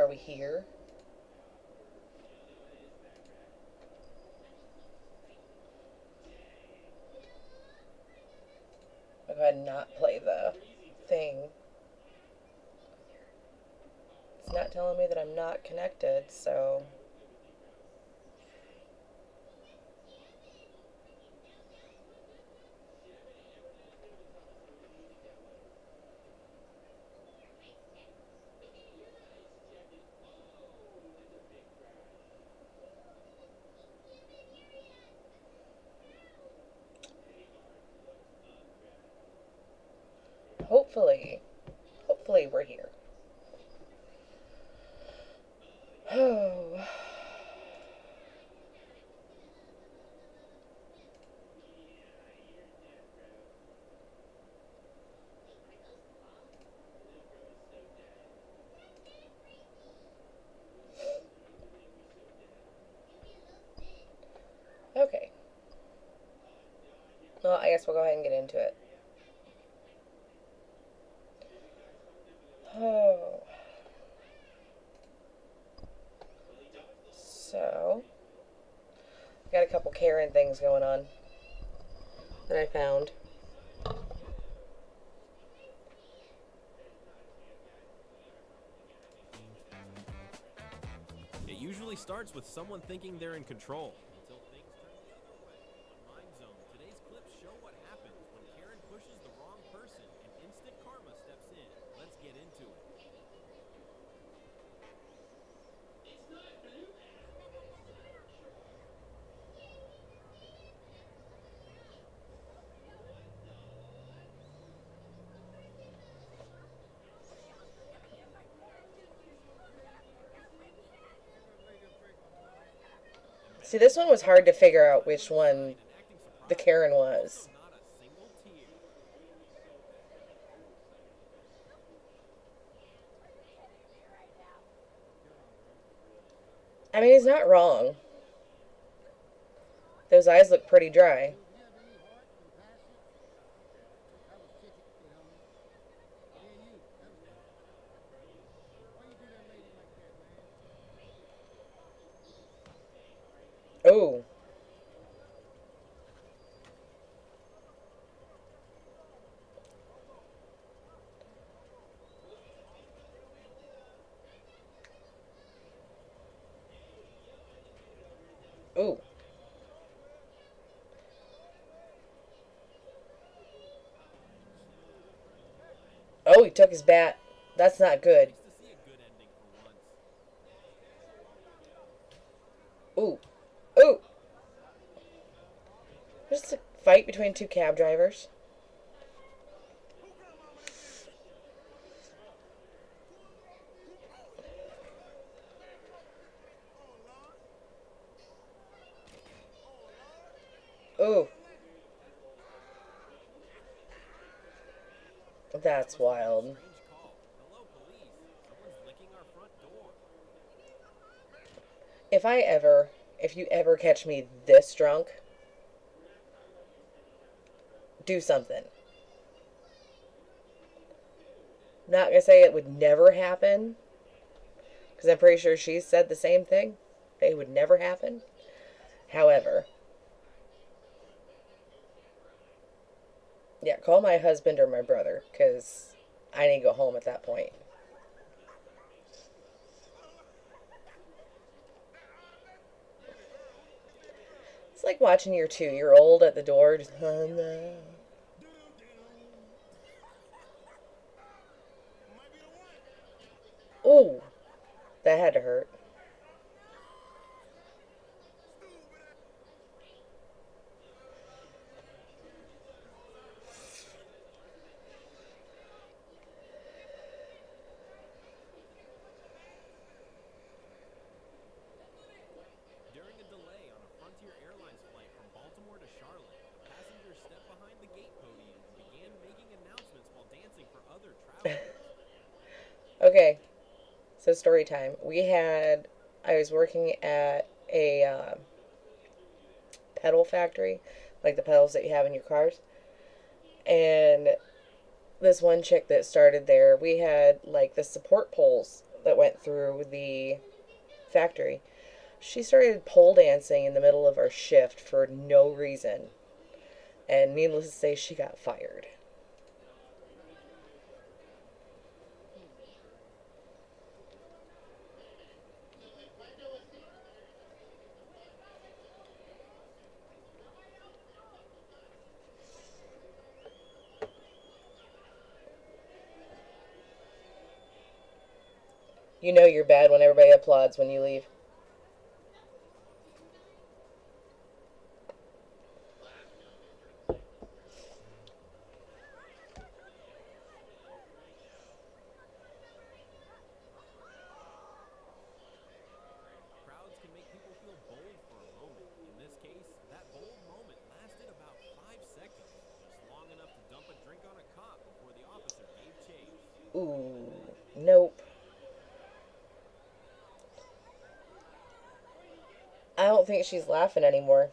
Are we here? I'll go ahead and not play the thing. It's not telling me that I'm not connected, so... Hopefully we're here. Oh. Okay. Well, I guess we'll go ahead and get into it. Oh. So, got a couple Karen things going on that I found. It usually starts with someone thinking they're in control. Until things turn the other way. On Mind Zone, today's clips show what happens when Karen pushes the wrong person and instant karma steps in. Let's get into it. See, this one was hard to figure out which one the Karen was. Not a single tear. I mean, he's not wrong. Those eyes look pretty dry. Oh. Ooh. Oh, he took his bat. That's not good. Nice to see a good ending for once. Ooh. Ooh. Just a fight between two cab drivers. Ooh. That's wild. Strange call. Hello, police. Someone's licking our front door. If you ever catch me this drunk, do something. Not gonna say it would never happen, because I'm pretty sure she said the same thing. It would never happen. However, yeah, call my husband or my brother, because I need to go home at that point. It's like watching your 2-year-old at the door. Just, oh no. Ooh, that had to hurt. During a delay on a Frontier Airlines flight from Baltimore to Charlotte, passengers stepped behind the gate podium and began making announcements while dancing for other travelers. Okay, so story time. I was working at a pedal factory, like the pedals that you have in your cars. And this one chick that started there, we had like the support poles that went through the factory. She started pole dancing in the middle of our shift for no reason. And needless to say, she got fired. You know you're bad when everybody applauds when you leave. Crowds can make people feel bold for a moment. In this case, that bold moment lasted about 5 seconds, just long enough to dump a drink on a cop before the officer gave chase. Ooh, nope. I don't think she's laughing anymore.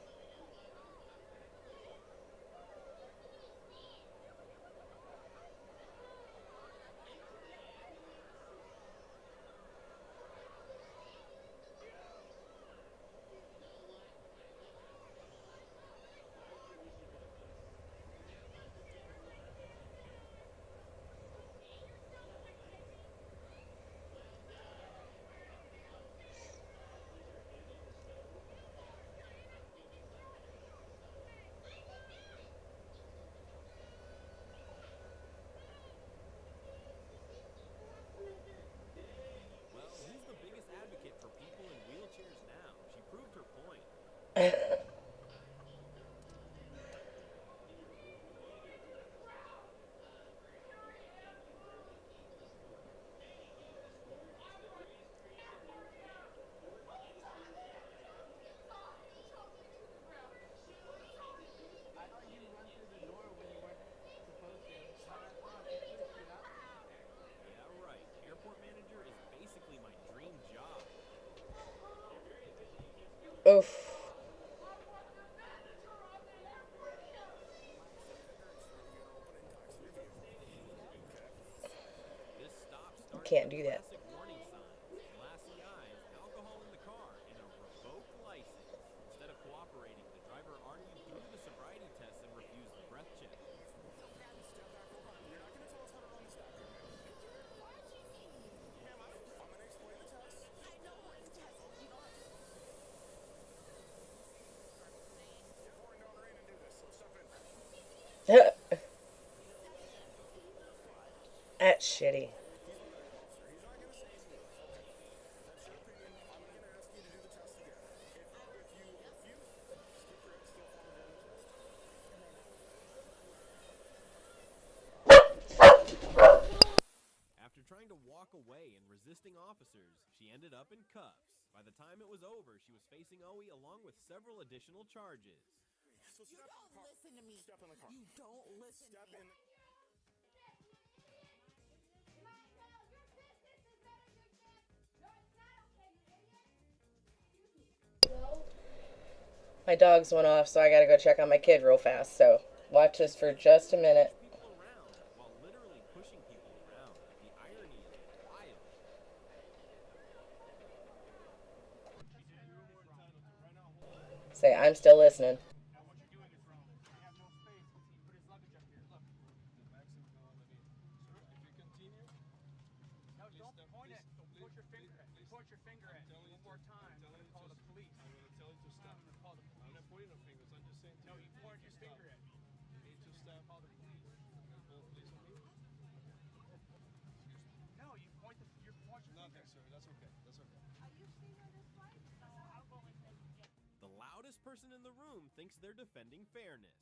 Well, who's the biggest advocate for people in wheelchairs now? She proved her point. Yeah, right. Airport manager is basically my dream job. Oof. This stop You started can't with do that. classic warning signs, glassy eyes, alcohol in the car, and a revoked license. Instead of cooperating, the driver argued through the sobriety test and refused the breath check. That's shitty. After trying to walk away and resisting officers, she ended up in cuffs. By the time it was over, she was facing OE along with several additional charges. You don't listen to me. Step in the car. You don't listen to me. My dogs went off, so I gotta go check on my kid real fast. So watch this for just a minute. People around while literally pushing people around. The irony is wild. Say, I'm still listening. The loudest person in the room thinks they're defending fairness.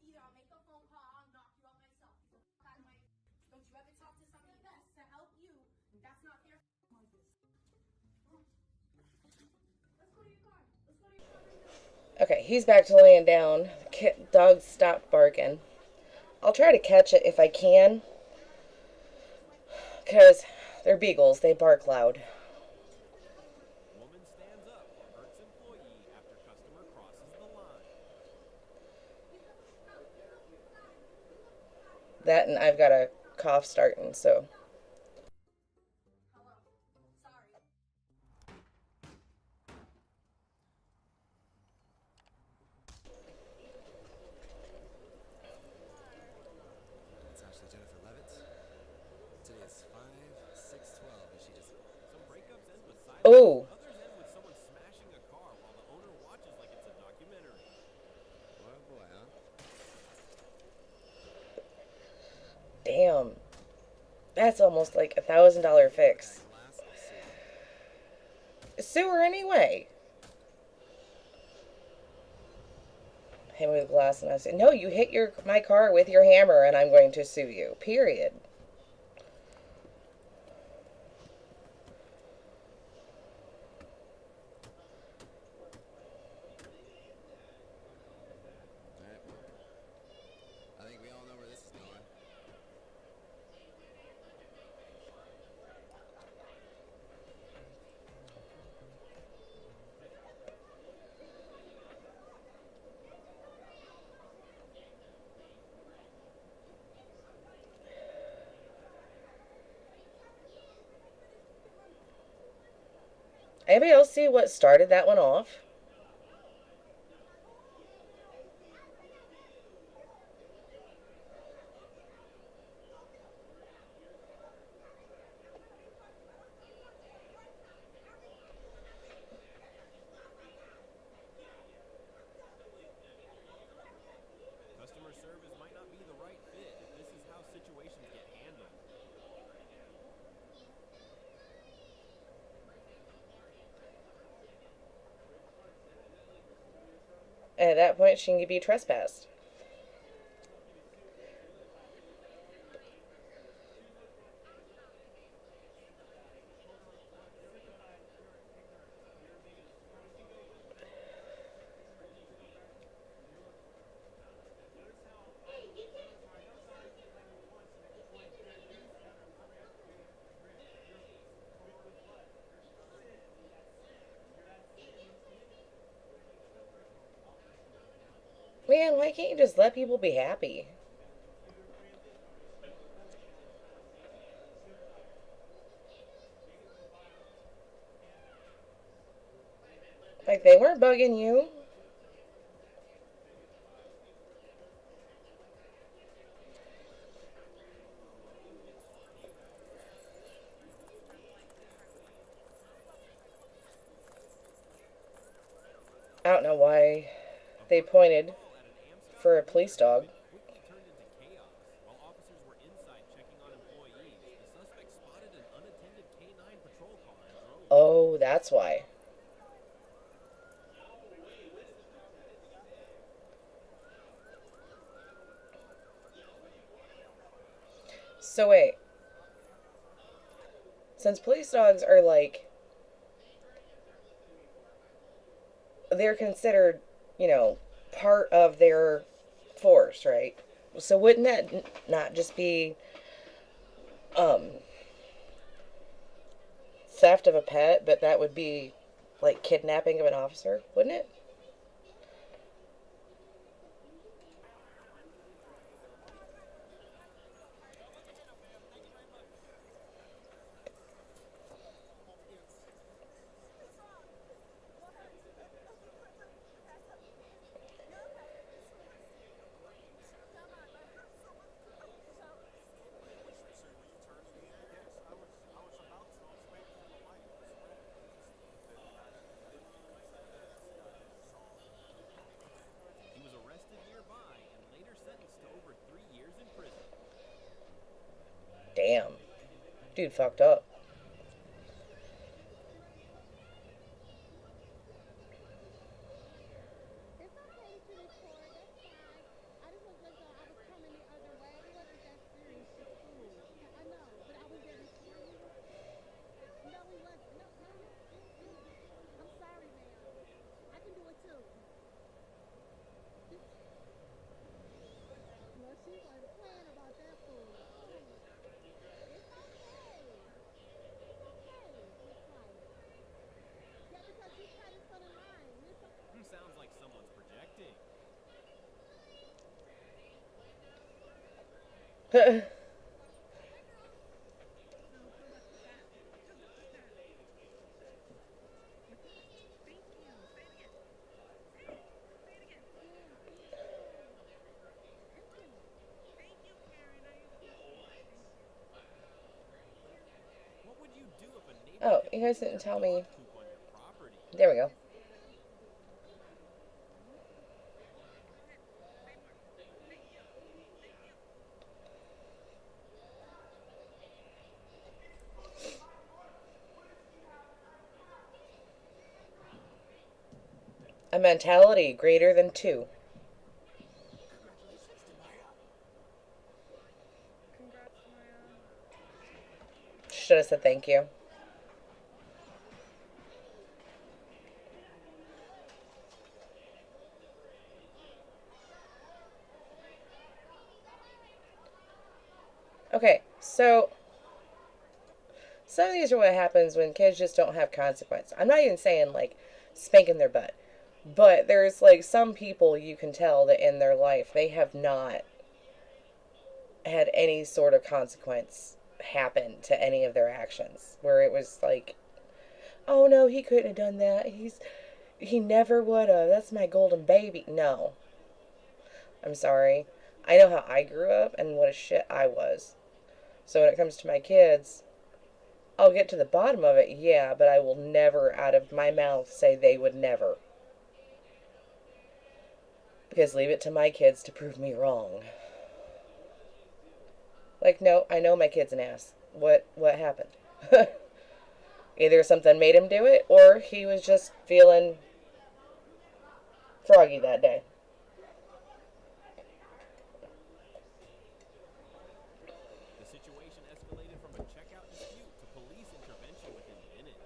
Either I'll make a phone call, I'll knock you out myself. Get the fuck out of my. Don't you ever talk to somebody that's to help you. That's not their like this. Let's go to your car. Let's go to your car right now. Okay, he's back to laying down. The dog stopped barking. I'll try to catch it if I can. Because they're beagles. They bark loud. Woman stands up for hurts employee after customer crosses the line. That and I've got a cough starting, so. Hello. Sorry. It's actually Jennifer Levitt. Today is 5/6/12, and she just. Some breakups end with silence. Oh, Others end with someone smashing a car while the owner watches like it's a documentary. Boy, oh boy, huh? damn. That's almost like $1,000 fix. That glass, I'll sue you. Sue her anyway. Hit me with glass and I say, no, you hit my car with your hammer and I'm going to sue you. Period. Alright, well. I think we all know where this is going. Anybody else see what started that one off? Customer service might not be the right fit if this is how situations get handled. And at that point, she can be trespassed. Man, why can't you just let people be happy? Like, they weren't bugging you. I don't know why they pointed Call at an Amscot for a police dog. quickly turned into chaos. While officers were inside checking on employees, the suspect spotted an unattended K9 patrol car and drove. Oh, that's why. So wait. Since police dogs are like, they're considered, part of their force, right? So wouldn't that not just be theft of a pet, but that would be like kidnapping of an officer, wouldn't it? He was arrested nearby and later sentenced to over 3 years in prison. Damn. Dude fucked up. It's okay to record, that's fine. I just was like, I was coming the other way. It wasn't that serious, just cool. I know, but I was there before you. No, we wasn't. No, no, I'm sorry, ma'am. I can do it too. Well, she wasn't playing about that food. It's okay. What would you do if a neighbor Oh, kept you guys leaving didn't their tell me. dog poop on your property? There we go. A mentality greater than two. Should have said thank you. Okay, so some of these are what happens when kids just don't have consequence. I'm not even saying like spanking their butt, but there's like some people you can tell that in their life they have not had any sort of consequence happen to any of their actions where it was like, oh no, he couldn't have done that. He never would have. That's my golden baby. No. I'm sorry. I know how I grew up and what a shit I was. So when it comes to my kids, I'll get to the bottom of it, yeah, but I will never out of my mouth say they would never. Because leave it to my kids to prove me wrong. Like, no, I know my kid's an ass. What happened? Either something made him do it, or he was just feeling froggy that day. The situation escalated from a checkout dispute to police intervention within minutes.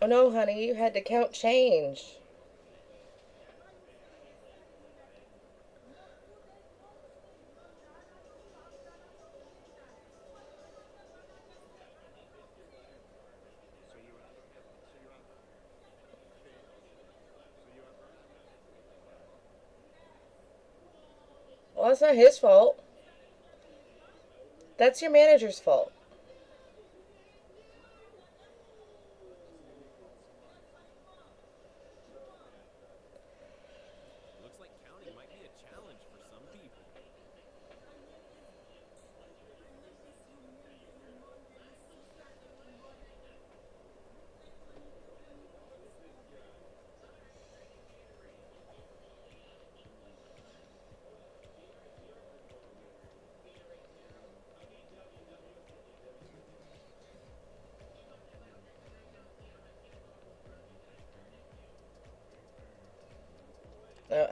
Oh no, honey, you had to count change. Well, that's not his fault. That's your manager's fault. Looks like counting might be a challenge for some people.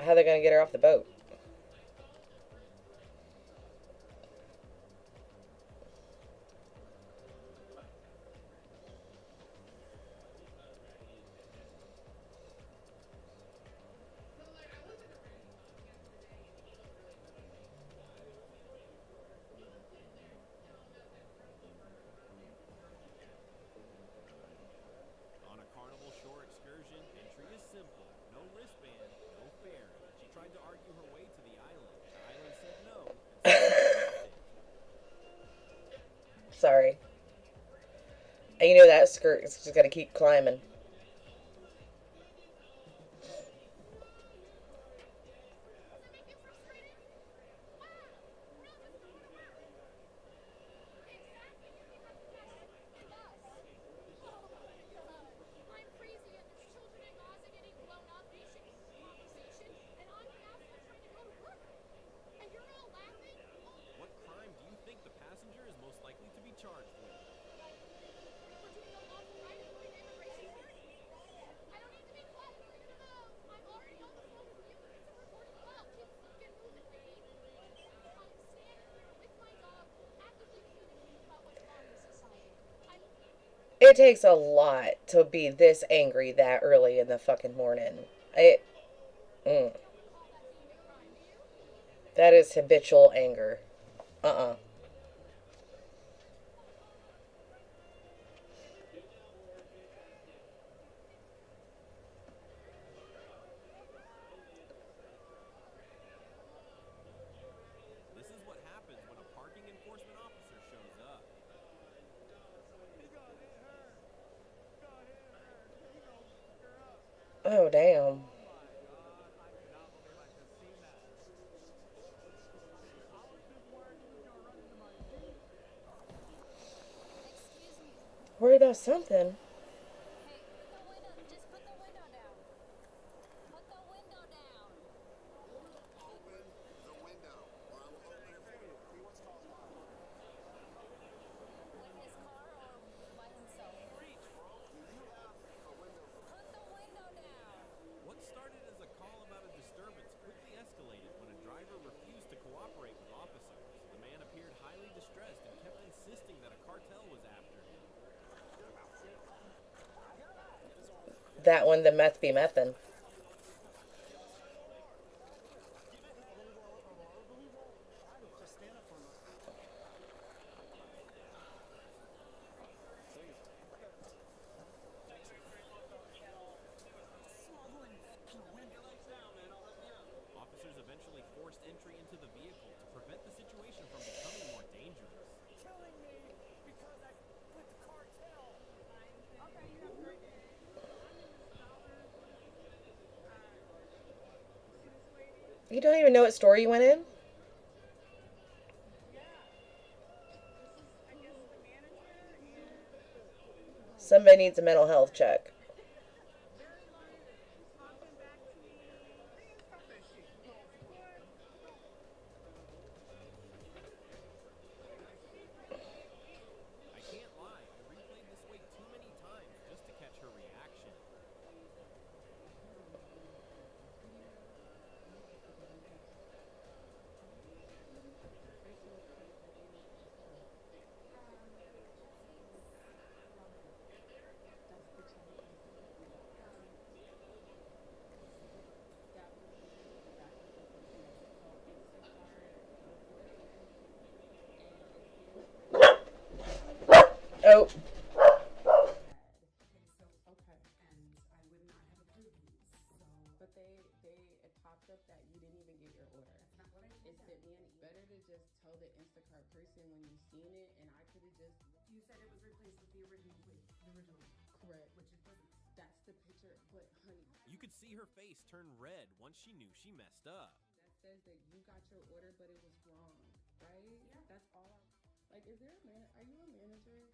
How they gonna get her off the boat? On a Carnival Shore excursion, entry is simple. No wristband, no fare. She tried to argue her way to the island. The island said no, and so Sorry. And you know that skirt is just gonna keep climbing. I'm crazy and there's children in Gaza getting blown up. They should be conversation. And I'm an asshole trying to go to work. And you're all laughing? what crime do you think the passenger is most likely to be charged with? For doing a lawful right according to immigration court? It takes a lot to be this angry that early in the fucking morning. It, mm, that is habitual anger. Uh-uh. This is what happens when a parking enforcement officer shows up. Oh, damn. Excuse me. Worried about something. Hey, put the window. Just put the window down. Put the window down. Open the window, or I will open it for you. With his car or by himself? Put the window down. What started as a call about a disturbance quickly escalated when a driver refused to cooperate with officers. The man appeared highly distressed and kept insisting that a cartel was after him. That one, the meth be methin'. Officers eventually forced entry into the vehicle to prevent the situation from becoming more dangerous. You don't even know what store you went in? Somebody needs a mental health check. I can't lie, I replayed this wait too many times just to catch her reaction. Oh, Okay. And I would not have approved these. So But it popped up that you didn't even get your order. that's not what I It told sent them. me better to just tell the Instacart person when you seen it, and I could have just You said it was replaced with the original plate, the original, correct. which it wasn't. That's the picture, but honey, You could see her face turn red once she knew she messed up. that says that you got your order, but it was wrong, right? Yeah. That's all. Like, is there a man? Are you a manager?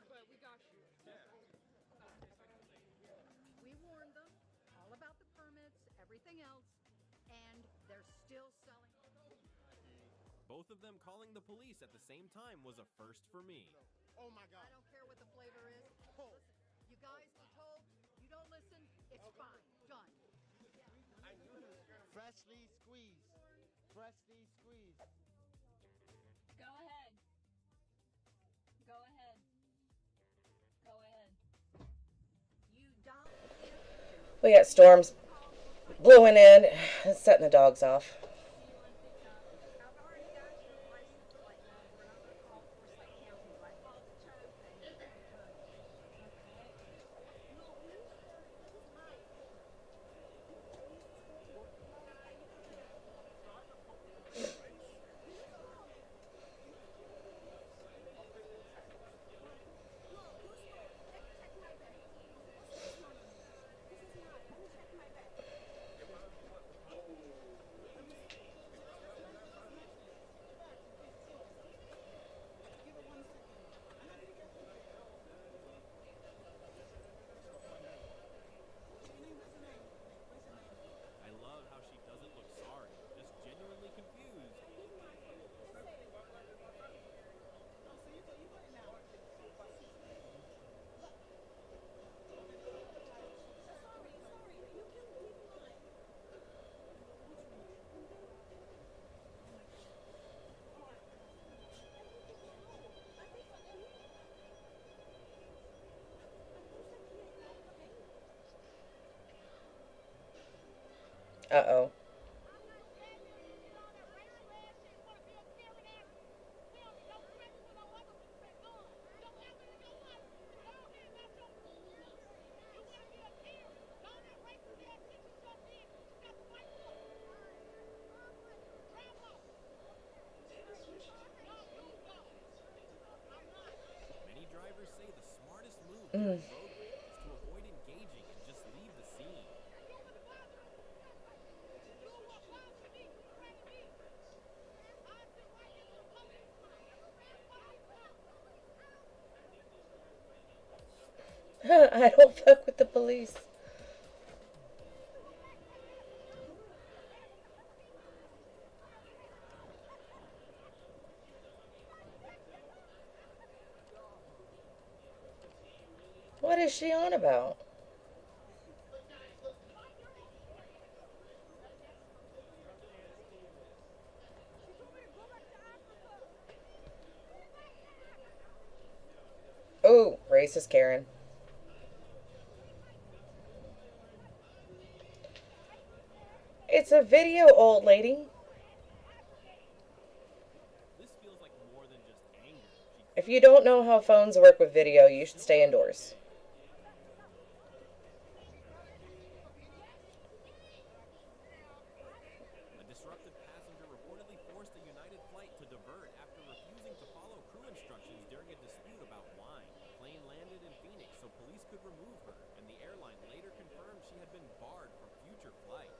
But we got you. We warned them all about the permits, everything else, and they're still selling. Both of them calling the police at the same time was a first for me. Oh my I God. don't care what the flavor is. Listen, you guys were told, you don't listen, it's fine. Done. Freshly squeezed. Freshly squeezed. Go ahead. Go ahead. Go ahead. You don't. we got storms blowing in, setting the dogs off. I've already got your license plate number, and I'm gonna call Forsyth County right now. Uh-oh. Many drivers say the smartest move during road rage is to avoid engaging and just leave the scene. I don't fuck with the police. What is she on about? Oh, racist Karen. It's a video, old lady. This feels like more than just anger. If you don't know how phones work with video, you should stay indoors. A disruptive passenger reportedly forced a United flight to divert after refusing to follow crew instructions during a dispute about wine. The plane landed in Phoenix so police could remove her, and the airline later confirmed she had been barred from future flights.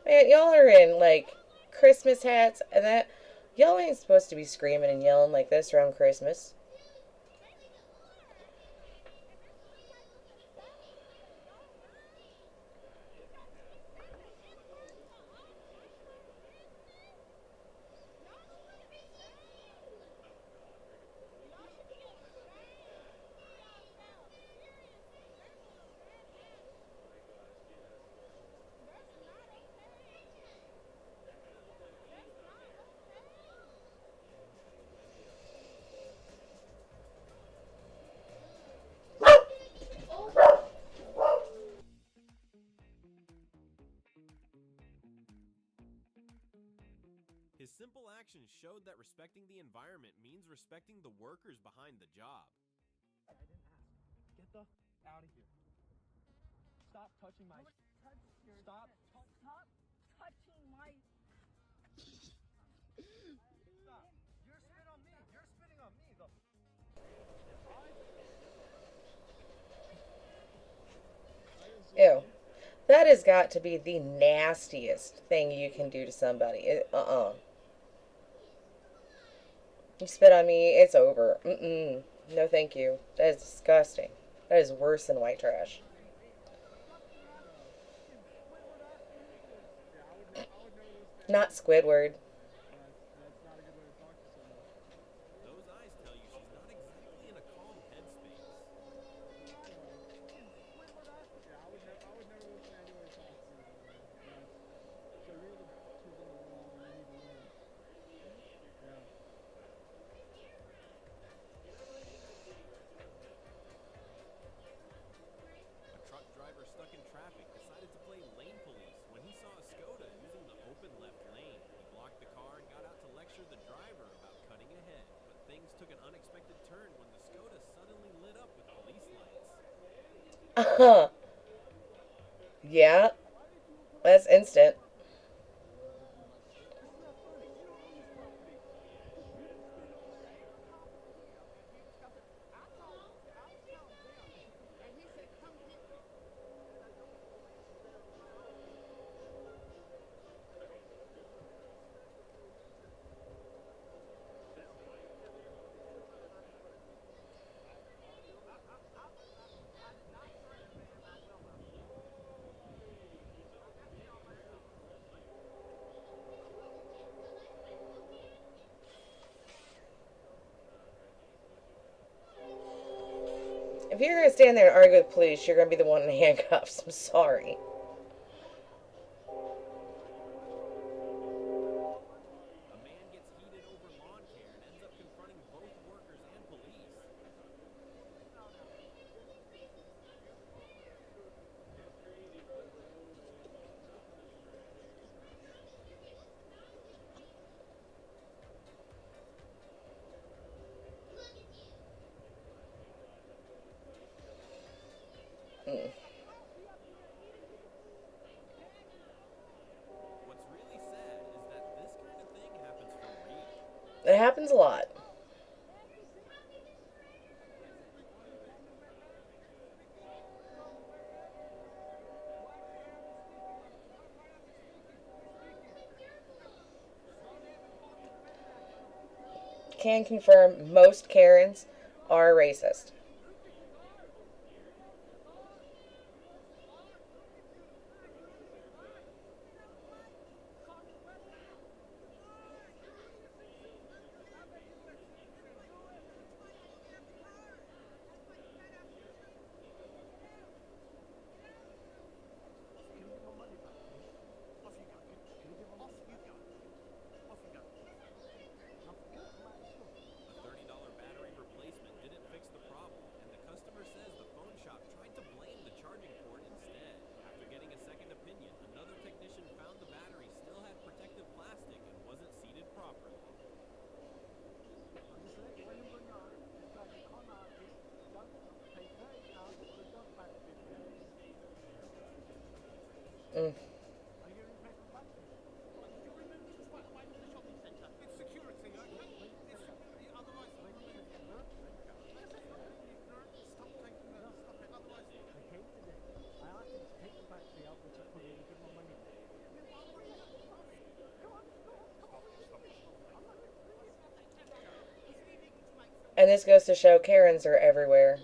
Man, y'all are in, like, Christmas hats, and that... Y'all ain't supposed to be screaming and yelling like this around Christmas. His simple actions showed that respecting the environment means respecting the workers behind the job. I didn't ask. Get the out of here. Stop touching my... Stop. Stop touching my... Stop. You're spitting on me. You're spitting on me. Ew. That has got to be the nastiest thing you can do to somebody. You spit on me, it's over. No thank you. That is disgusting. That is worse than white trash. Not Squidward. Those eyes tell you she's not exactly in a calm headspace. A truck driver stuck in traffic decided to play lane police when he saw a Skoda using the open left lane. He blocked the car and got out to lecture the driver about cutting ahead. But things took an unexpected turn when the Skoda suddenly lit up with police lights. Yeah. That's instant. you're gonna stand there and argue with police, you're gonna be the one in handcuffs. I'm sorry. A man gets heated over lawn care and ends up confronting both workers and police. What's really sad is that this kind of thing happens for real. It happens a lot. Can confirm most Karens are racist. A $30 battery replacement didn't fix the problem, and the customer says the phone shop tried to blame the charging port instead. After getting a second opinion, another technician found the battery still had protective plastic and wasn't seated properly. Mm. And this goes to show Karens are everywhere.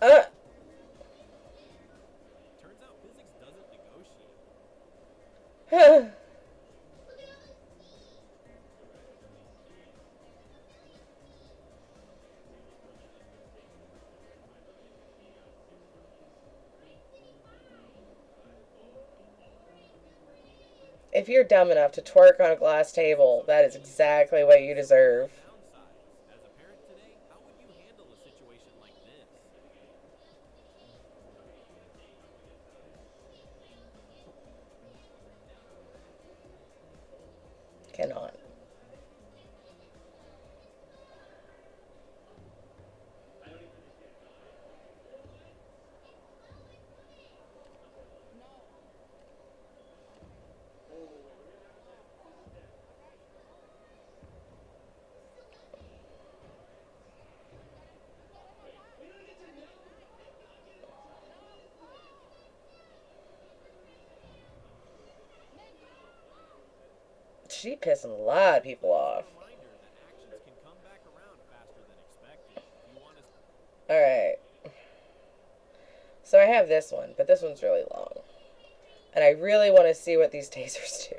Turns out physics doesn't negotiate. If you're dumb enough to twerk on a glass table, that is exactly what you deserve. Downsides. As a parent today, how would you handle a situation like this? Cannot. She pissing a lot of people off. Reminder that actions can come back around faster than expected. If you want to Alright. So I have this one, but this one's really long. And I really want to see what these tasers do.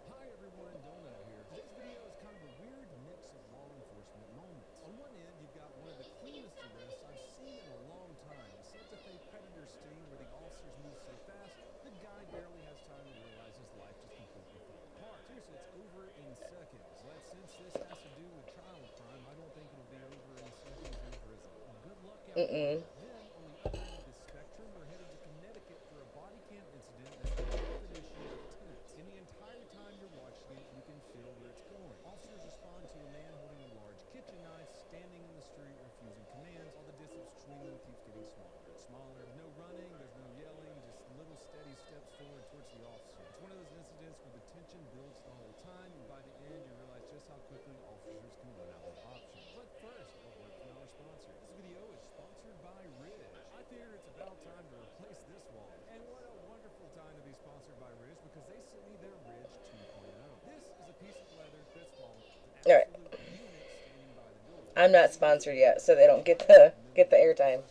Hi everyone, Donut here. Today's video is kind of a weird mix of law enforcement moments. On one end, you've got one of the cleanest arrests I've seen in a long time. Santa Fe predator sting where the officers move so fast, the guy barely has time to realize his life just completely fell apart. Seriously, it's over in seconds. But since this has to do with child crime, I don't think it'll be over in seconds in prison. Good luck out there. Then, on the other end of the spectrum, we're headed to Connecticut for a body cam incident that's the definition of tense. In the entire time you're watching it, you can feel where it's going. Officers respond to a man holding a large kitchen knife, standing in the street, refusing commands, while the distance between them keeps getting smaller and smaller. No running, there's no yelling, just little steady steps forward towards the officer. It's one of those incidents where the tension builds the whole time, and by the end, you realize just how quickly officers can run out of options. But first, a word from our sponsor. This video is All right. I'm not sponsored yet, so they don't get the airtime.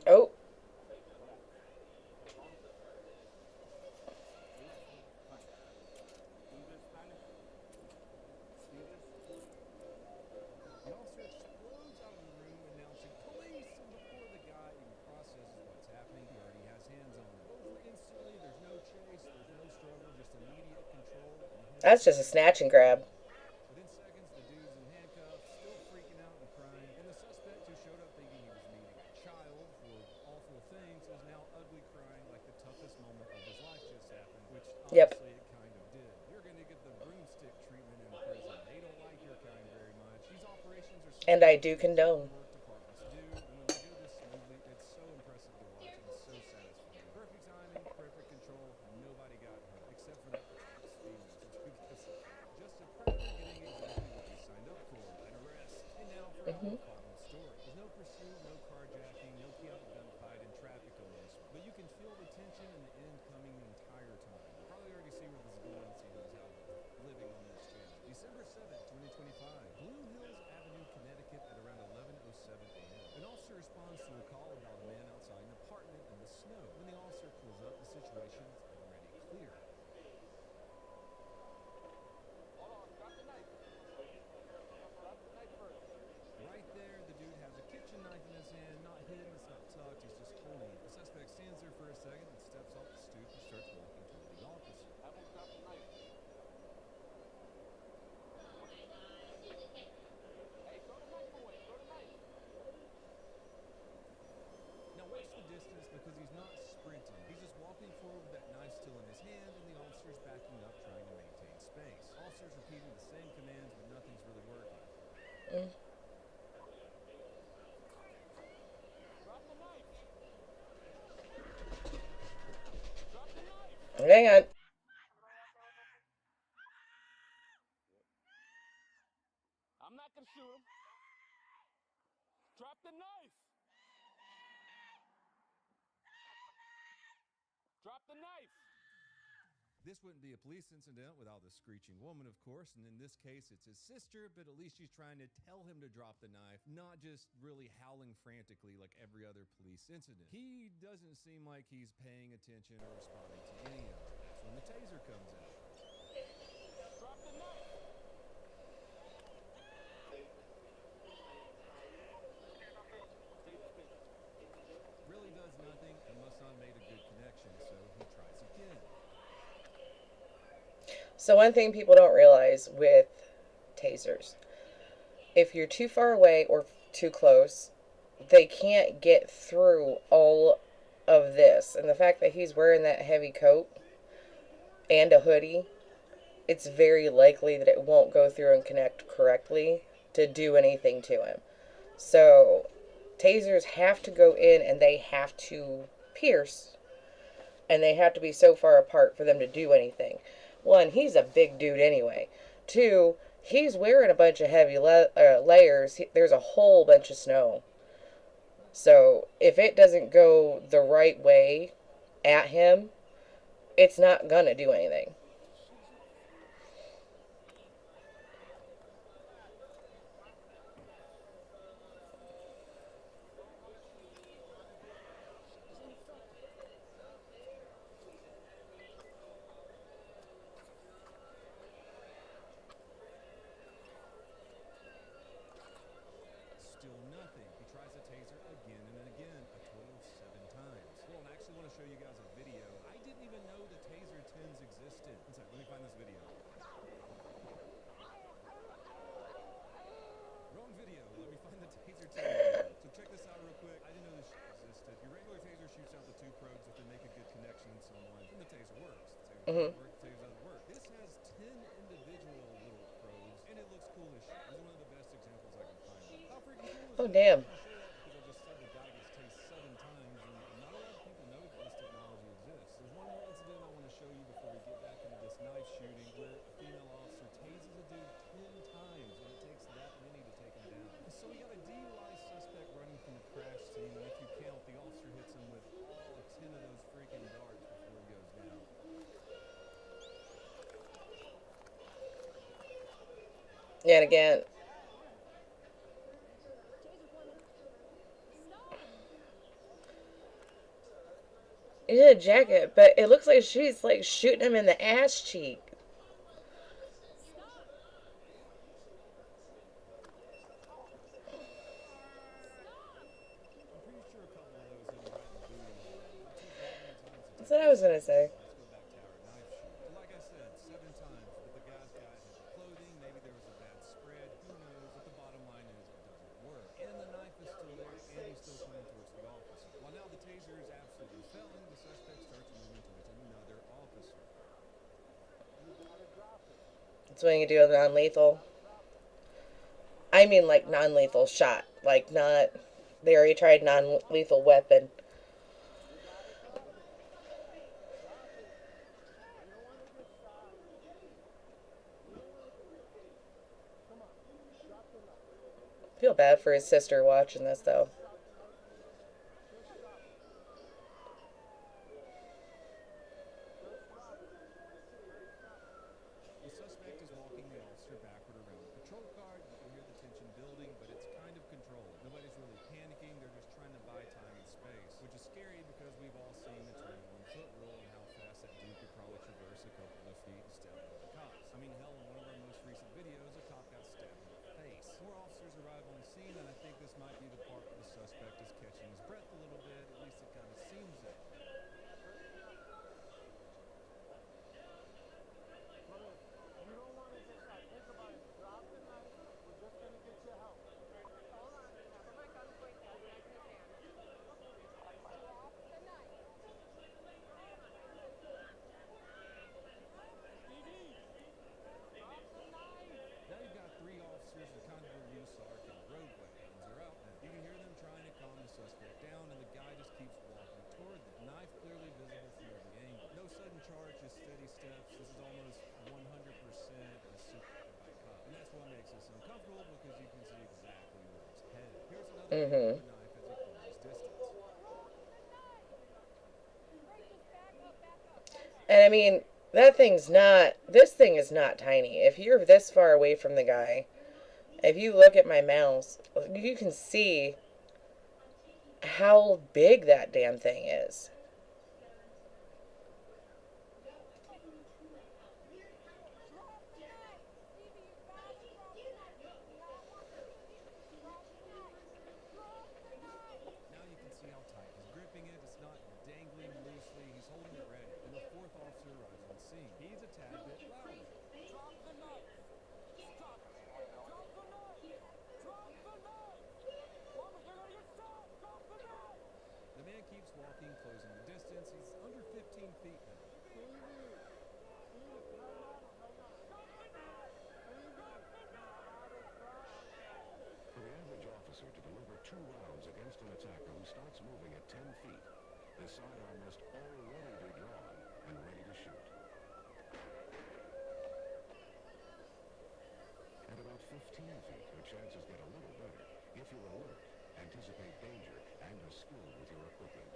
Oh. The officer explodes out of the room announcing police, and before the guy even processes what's happening, he already has hands on him. Over instantly, there's no chase, there's no struggle, just immediate control. That's just a snatch and grab. Within seconds, the dude's in handcuffs, still freaking out and crying, and the suspect who showed up thinking he was meeting a child for awful things is now ugly crying like the toughest moment of his life just happened, which honestly it kind of did. You're going to get the broomstick treatment in prison. They don't like your kind very much. These operations are And I do condone. work departments do, and when they do this smoothly, it's so impressive to watch and so satisfying. Perfect timing, perfect control, nobody got hurt, except for that female. Just a predator getting exactly what he signed up for, an arrest. And now for our final story. There's no pursuit, no carjacking, no chaotic gunfight, and traffic almost. But you can feel the tension and the end coming the entire time. You probably already see where this is going, so you know how living on this channel. December 7th, 2025, Blue Hills Avenue, Connecticut at around 11:07 a.m. An officer responds to a call about a man outside an apartment in the snow. When the officer pulls up, the situation is already clear. Right there, the dude has a kitchen knife in his hand, not hidden, it's not tucked, he's just holding it. The suspect stands there for a second and steps off the stoop and starts walking toward the officer. Now watch the distance because he's not sprinting. He's just walking forward with that knife still in his hand, and the officer's backing up trying to maintain space. Officer's repeating the same commands, but nothing's really working. Hang on. I'm not gonna shoot him. Drop the knife. Drop the knife. This wouldn't be a police incident without the screeching woman, of course, and in this case it's his sister, but at least she's trying to tell him to drop the knife, not just really howling frantically like every other police incident. He doesn't seem like he's paying attention or responding to any of it. That's when the taser comes out. Drop the knife. Really does nothing and must not have made a good connection, so he tries again. So one thing people don't realize with tasers, if you're too far away or too close, they can't get through all of this. And the fact that he's wearing that heavy coat and a hoodie, it's very likely that it won't go through and connect correctly to do anything to him. So tasers have to go in and they have to pierce, and they have to be so far apart for them to do anything. One, he's a big dude anyway. Two, he's wearing a bunch of heavy layers. There's a whole bunch of snow. So if it doesn't go the right way at him, it's not gonna do anything. Still nothing. He tries the taser again and again, a total of 7 times. Well, I actually want to show you guys a video. I didn't even know the taser 10s existed. One sec, let me find this video. Wrong video. Let me find the taser 10 video. So check this out real quick. I didn't know this shit existed. Your regular taser shoots out the 2 probes if they make a good connection with someone, and the taser works. The taser doesn't work, the taser doesn't work. This has 10 individual little probes, and it looks cool as shit. This is one of the best examples I can find. How freaking cool is Oh, that? damn. Because I just said the guy gets tased 7 times, and not a lot of people know that this technology exists. There's one more incident I want to show you before we get back into this knife shooting, where a female officer tases a dude 10 times, and it takes that many to take him down. So we got a DUI Yet again. He did a jacket, but it looks like she's like shooting him in the ass cheek. I'm pretty sure a couple of those hit him right in the booty hole. Not too bad many times to That's what I was gonna say. Let's go back to our knife shoot. So like I said, 7 times, but the guy's got heavy clothing. Maybe there was a bad spread. Who knows? But the bottom line is it doesn't work. And the knife is still there, and he's still coming towards the officer. While now the taser is absolutely failing, the suspect starts moving towards another officer. That's what you do with non-lethal. I mean, like non-lethal shot, like not. They already tried non-lethal weapon. Feel bad for his sister watching this though. The suspect is walking the officer backward around the patrol car. You can hear the tension building, but it's kind of controlled. Nobody's really panicking. They're just trying to buy time and space, which is scary because we've all seen the 21-foot rule and how fast that dude could probably traverse a couple of feet and step into the cops. I mean, hell, in one of our most recent videos, a cop got stabbed in the face. More officers arrive on the scene, and I think this might be the part where the suspect is catching his breath a little bit. At least it kind of seems that way. Now you've got 3 officers with kind of a loose arc and roadway. Guns are out now. You can hear them trying to calm the suspect down, and the guy just keeps walking toward them. Knife clearly visible from every angle. No sudden charge, just steady steps. This is almost 100% a suit by cop. And that's what makes us uncomfortable because you can see exactly where it's headed. Here's another knife as he closes distance. And I mean, this thing is not tiny. If you're this far away from the guy, if you look at my mouse, you can see how big that damn thing is. Now you can see how tight he's gripping it. It's not dangling loosely. He's holding it ready. And the 4th officer arrives on scene. He's a tad bit louder. Drop the knife! Stop it! Drop the knife! Drop the knife! Mama, you're gonna get shot! Drop the knife! The man keeps walking, closing the distance. He's under 15 feet now. For the average officer to deliver 2 rounds against an attacker who starts moving at 10 feet, the sidearm must already be drawn and ready to shoot. At about 15 feet, your chances get a little better if you're alert, anticipate danger, and are skilled with your equipment.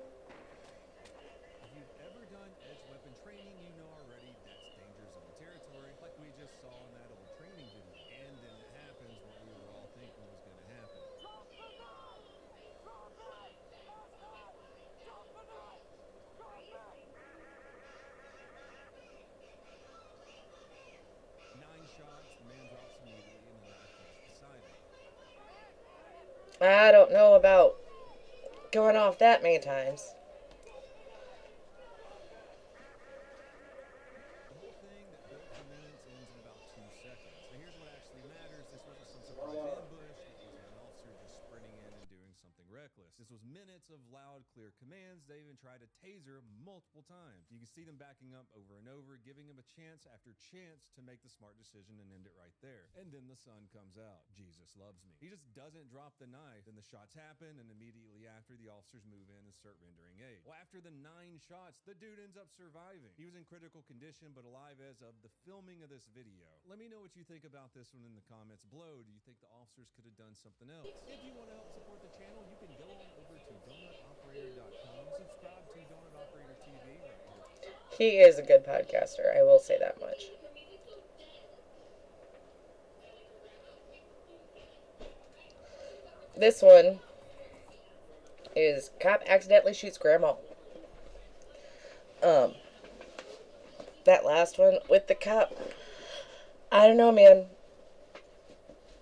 If you've ever done edge weapon training, you know already that's danger zone territory, like we just saw in that old training video. And then it happens what we were all thinking was going to happen. Drop the knife! Drop it! Drop it! Drop the knife! Drop it! 9 shots, the man drops immediately, and the knife falls beside him. I don't know about going off that many times. The whole thing that built for minutes ends in about 2 seconds. Now here's what actually matters. This wasn't some surprise ambush. It was an officer just sprinting in and doing something reckless. This was minutes of loud, clear commands. They even tried to taser multiple times. You can see them backing up over and over, giving him a chance after chance to make the smart decision and end it right there. And then the sun comes out. Jesus loves me. He just doesn't drop the knife. Then the shots happen, and immediately after, the officers move in and start rendering aid. Well, after the 9 shots, the dude ends up surviving. He was in critical condition, but alive as of the filming of this video. Let me know what you think about this one in the comments below. Do you think the officers could have done something else? If you want to help support the channel, you can go on over to donutoperator.com. Subscribe to Donut Operator TV right here. He is a good podcaster, I will say that much. this one is cop accidentally shoots grandma. That last one with the cop, I don't know, man.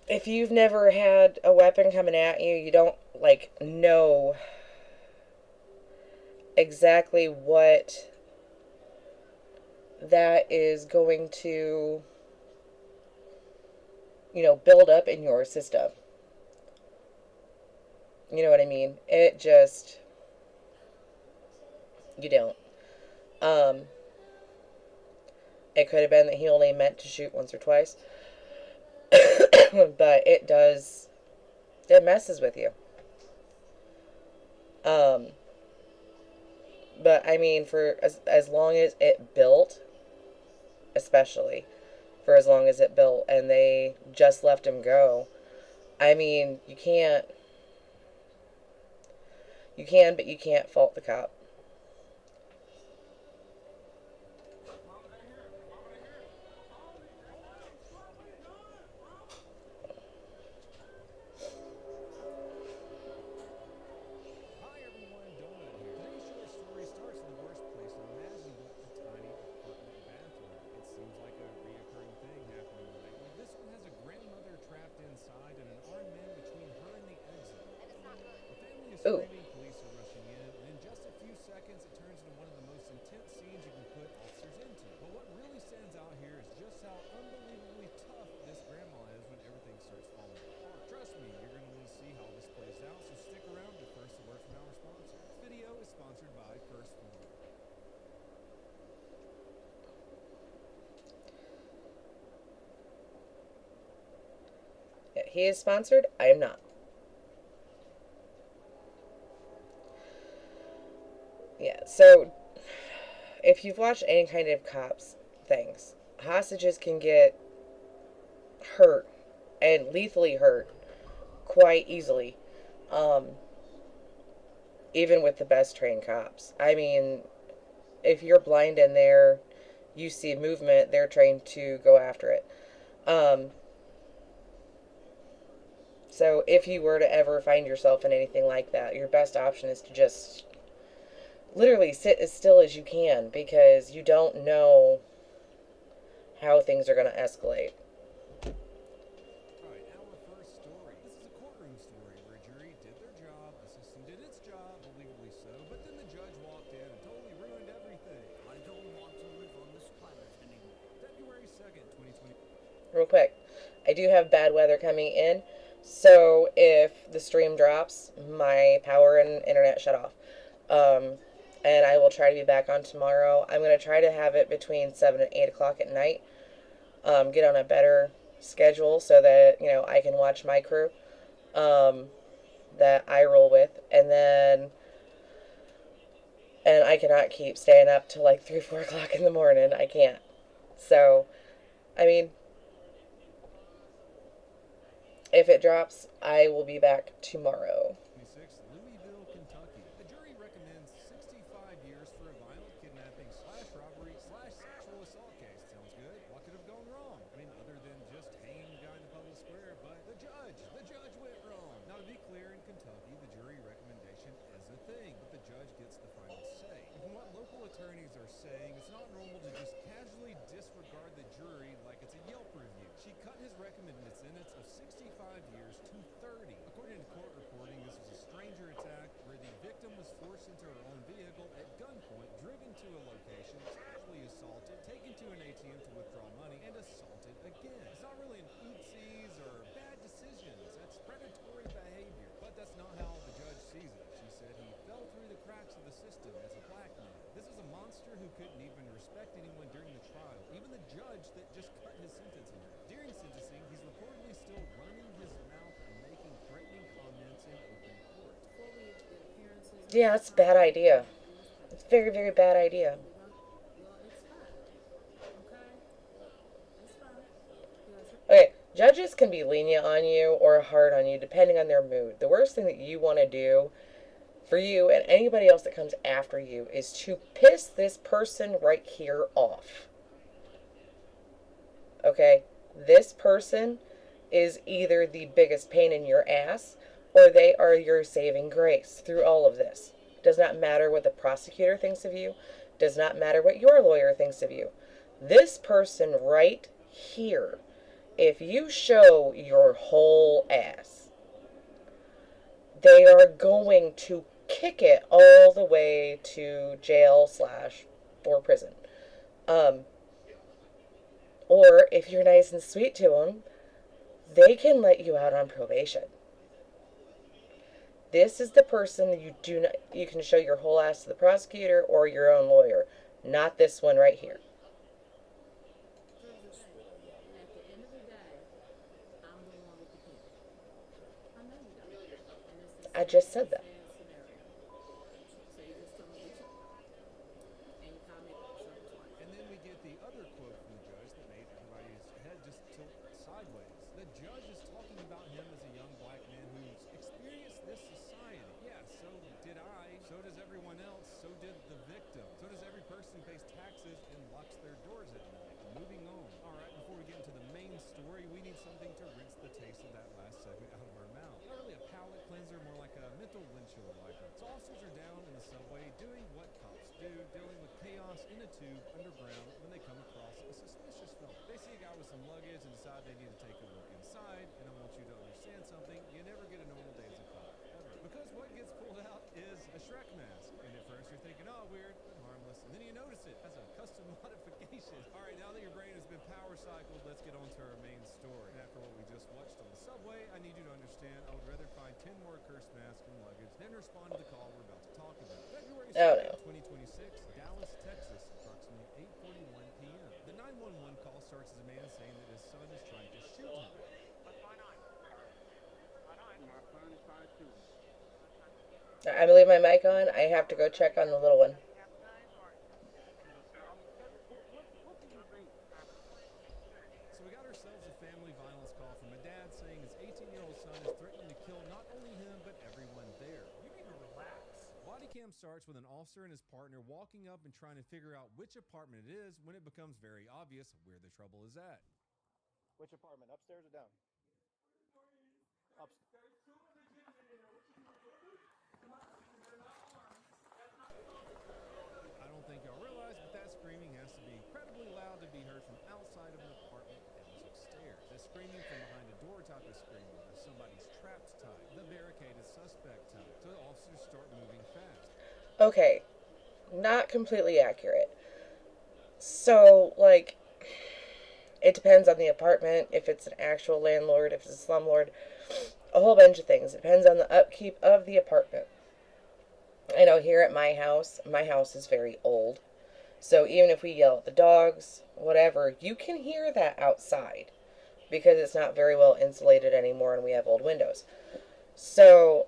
If you've never had a weapon coming at you, you don't, like, know exactly what that is going to, you know, build up in your system. You know what I mean? It just, you don't. It could have been that he only meant to shoot once or twice. But it messes with you. But I mean, for as long as it built, especially for as long as it built, and they just let him go, I mean, you can, but you can't fault the cop. Hi everyone, Donut here. Today's short story starts in the worst place imaginable, a tiny apartment bathroom. It seems like a reoccurring thing happening lately. This one has a grandmother trapped inside and an armed man between her and the exit. The family is screaming, police are rushing in, and in just a few seconds it turns into one of the most intense scenes you can put officers into. But what really stands out here is just how unbelievably tough this grandma is when everything starts falling apart. Trust me, you're going to want to see how this plays out, so stick around. But first, a word from our sponsor. This video is sponsored by First Form. Yeah, he is sponsored. I am not. Yeah, so if you've watched any kind of cops things, hostages can get hurt and lethally hurt quite easily, even with the best trained cops. I mean, if you're blind in there, you see movement, they're trained to go after it. So if you were to ever find yourself in anything like that, your best option is to just literally sit as still as you can, because you don't know how things are going to escalate. Alright, our first story. This is a courtroom story where a jury did their job, the system did its job, believably so, but then the judge walked in and totally ruined everything. I don't want to live on this planet anymore. February 2nd, 2020. Real quick, I do have bad weather coming in, so if the stream drops, my power and internet shut off. And I will try to be back on tomorrow. I'm going to try to have it between 7 and 8 o'clock at night. Get on a better schedule so that, you know, I can watch my crew that I roll with. And I cannot keep staying up till like 3, 4 o'clock in the morning. I can't. So, I mean, if it drops, I will be back tomorrow. 26, Louisville, Kentucky. The jury recommends 65 years for a violent kidnapping / robbery / sexual assault case. Sounds good. What could have gone wrong? I mean, other than just hanging the guy in the public square, but the judge went wrong. Now, to be clear, in Kentucky, the jury recommendation is a thing, but the judge gets the final say. And from what local attorneys are saying, it's not normal to just casually disregard the jury like it's a Yelp review. She cut his recommended sentence of 65 years to 30. According to court reporting, this was a stranger attack where the victim was forced into her own vehicle at gunpoint, driven to a location, sexually assaulted, taken to an ATM to withdraw money, and assaulted again. It's not really an oopsies or bad decisions. That's predatory behavior. But that's not how the judge sees it. She said he fell through the cracks of the system as a black man. This is a monster who couldn't even respect anyone during the trial, even the judge that just cut his sentence in half. During sentencing, he's reportedly still running his mouth and making threatening comments in open court. Yeah, that's a bad idea. It's a very, very bad idea. Okay, judges can be lenient on you or hard on you depending on their mood. The worst thing that you want to do for you and anybody else that comes after you is to piss this person right here off. Okay? This person is either the biggest pain in your ass or they are your saving grace through all of this. Does not matter what the prosecutor thinks of you. Does not matter what your lawyer thinks of you. This person right here, if you show your whole ass, they are going to kick it all the way to jail / or prison. Or if you're nice and sweet to them, they can let you out on probation. This is the person that you can show your whole ass to the prosecutor or your own lawyer, not this one right here. I just said that. And then we get the other quote from the judge that made everybody's head just tilt sideways. The judge is talking about him as a young black man who's experienced this society. Yeah, so did I. So does everyone else. So did the victim. So does every person who pays taxes and locks their doors at night. Moving on. All right, before we get into the main story, we need something to rinse the taste of that last segment out of our mouth. Not really a palate cleanser, more like a mental windshield wiper. So officers are down in the subway doing what cops do, dealing with chaos in a tube underground when they come across a suspicious fellow. They see a guy with some luggage and decide they need to take a look inside, and I want you to understand something. You never get a normal day as a cop, ever. Because what gets pulled out is a Shrek mask. And at first you're thinking, oh, weird, but harmless. And then you notice it as a custom modification. All right, now that your brain has been power cycled, let's get on to our main story. And after what we just watched on the subway, I need you to understand I would rather find 10 more curse masks and luggage than respond to the call we're about to talk about. February 2nd, 2026, Dallas, Texas, approximately 8:41 p.m. The 911 call starts as a man saying that his son is trying to shoot him. I'm gonna leave my mic on. I have to go check on the little one. So we got ourselves a family violence call from a dad saying his 18-year-old son is threatening to kill not only him, but everyone there. You need to relax. Body cam starts with an officer and his partner walking up and trying to figure out which apartment it is when it becomes very obvious where the trouble is at. Which apartment, upstairs or down? Upstairs. I don't think y'all realize, but that screaming has to be incredibly loud to be heard from outside of an apartment downstairs. The screaming from behind a door type of screaming, or somebody's trapped type, the barricaded suspect type. So the officers start moving fast. Okay, not completely accurate. So, like, it depends on the apartment, if it's an actual landlord, if it's a slumlord, a whole bunch of things. It depends on the upkeep of the apartment. I know here at my house is very old. So even if we yell at the dogs, whatever, you can hear that outside because it's not very well insulated anymore and we have old windows. So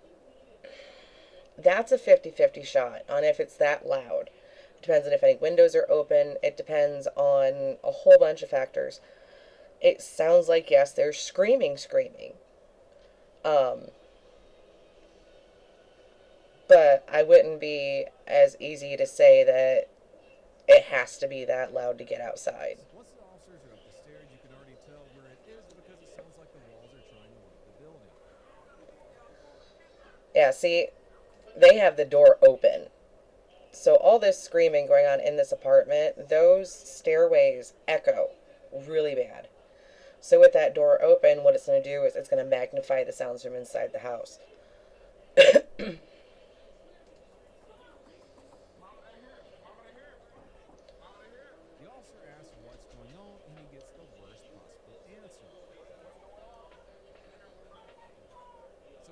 that's a 50-50 shot on if it's that loud. It depends on if any windows are open. It depends on a whole bunch of factors. It sounds like, yes, they're screaming. But I wouldn't be as easy to say that it has to be that loud to get outside. Once the officers are up the stairs, you can already tell where it is because it sounds like the walls are trying to leave the building. Yeah, see, they have the door open. So all this screaming going on in this apartment, those stairways echo really bad. So with that door open, what it's going to do is it's going to magnify the sounds from inside the house. So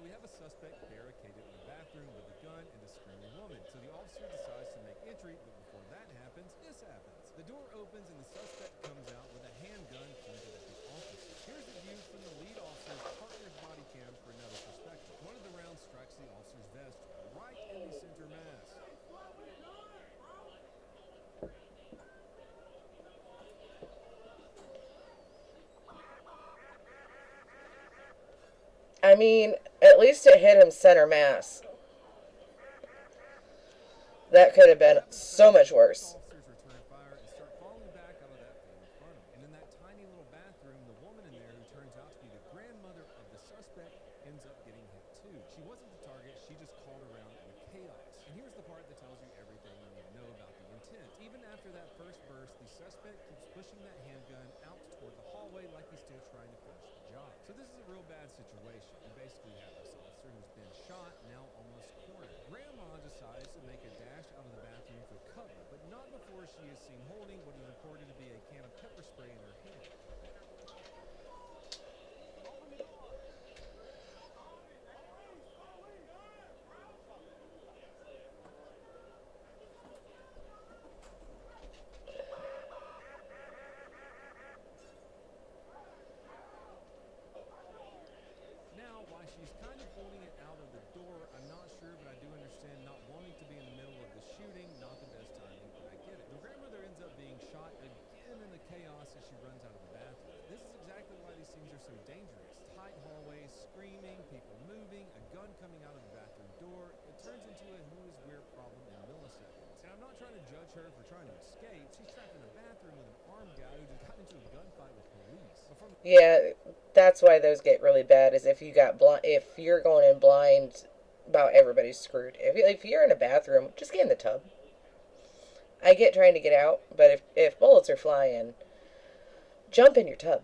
we have a suspect barricaded in the bathroom with a gun and a screaming woman. So the officer decides to make entry, but before that happens, this happens. The door opens and the suspect comes out with a handgun pointed at the officer. Here's a view from the lead officer's partner's body cam for another perspective. One of the rounds strikes the officer's vest right in the center mass. I mean, at least it hit him center mass. That could have been so much worse. Officers return fire and start falling back out of that fatal funnel. And in that tiny little bathroom, the woman in there who turns out to be the grandmother of the suspect ends up getting hit too. She wasn't the target, she just called around in the chaos. And here's the part that tells you everything you need to know about the intent. Even after that first burst, the suspect keeps pushing that handgun out toward the hallway like he's still trying to finish the job. So this is a real bad situation. You basically have this officer who's been shot, now almost cornered. Grandma decides to make a dash out of the bathroom for cover, but not before she is seen holding what is reported to be a can of pepper spray in her hand. Now, why she's kind of holding it out of the door, I'm not sure, but I do understand not wanting to be in the middle of the shooting, not the best timing, but I get it. The grandmother ends up being shot again in the chaos as she runs out of the bathroom. This is exactly why these scenes are so dangerous. Tight hallways, screaming, people moving, a gun coming out of the bathroom door. It turns into a who is where problem in milliseconds. And I'm not trying to judge her for trying to escape. She's trapped in a bathroom with an armed guy who just got into a gunfight with police. But from Yeah, that's why those get really bad. Is if you got if you're going in blind, about everybody's screwed. If you're in a bathroom, just get in the tub. I get trying to get out, but if bullets are flying, jump in your tub.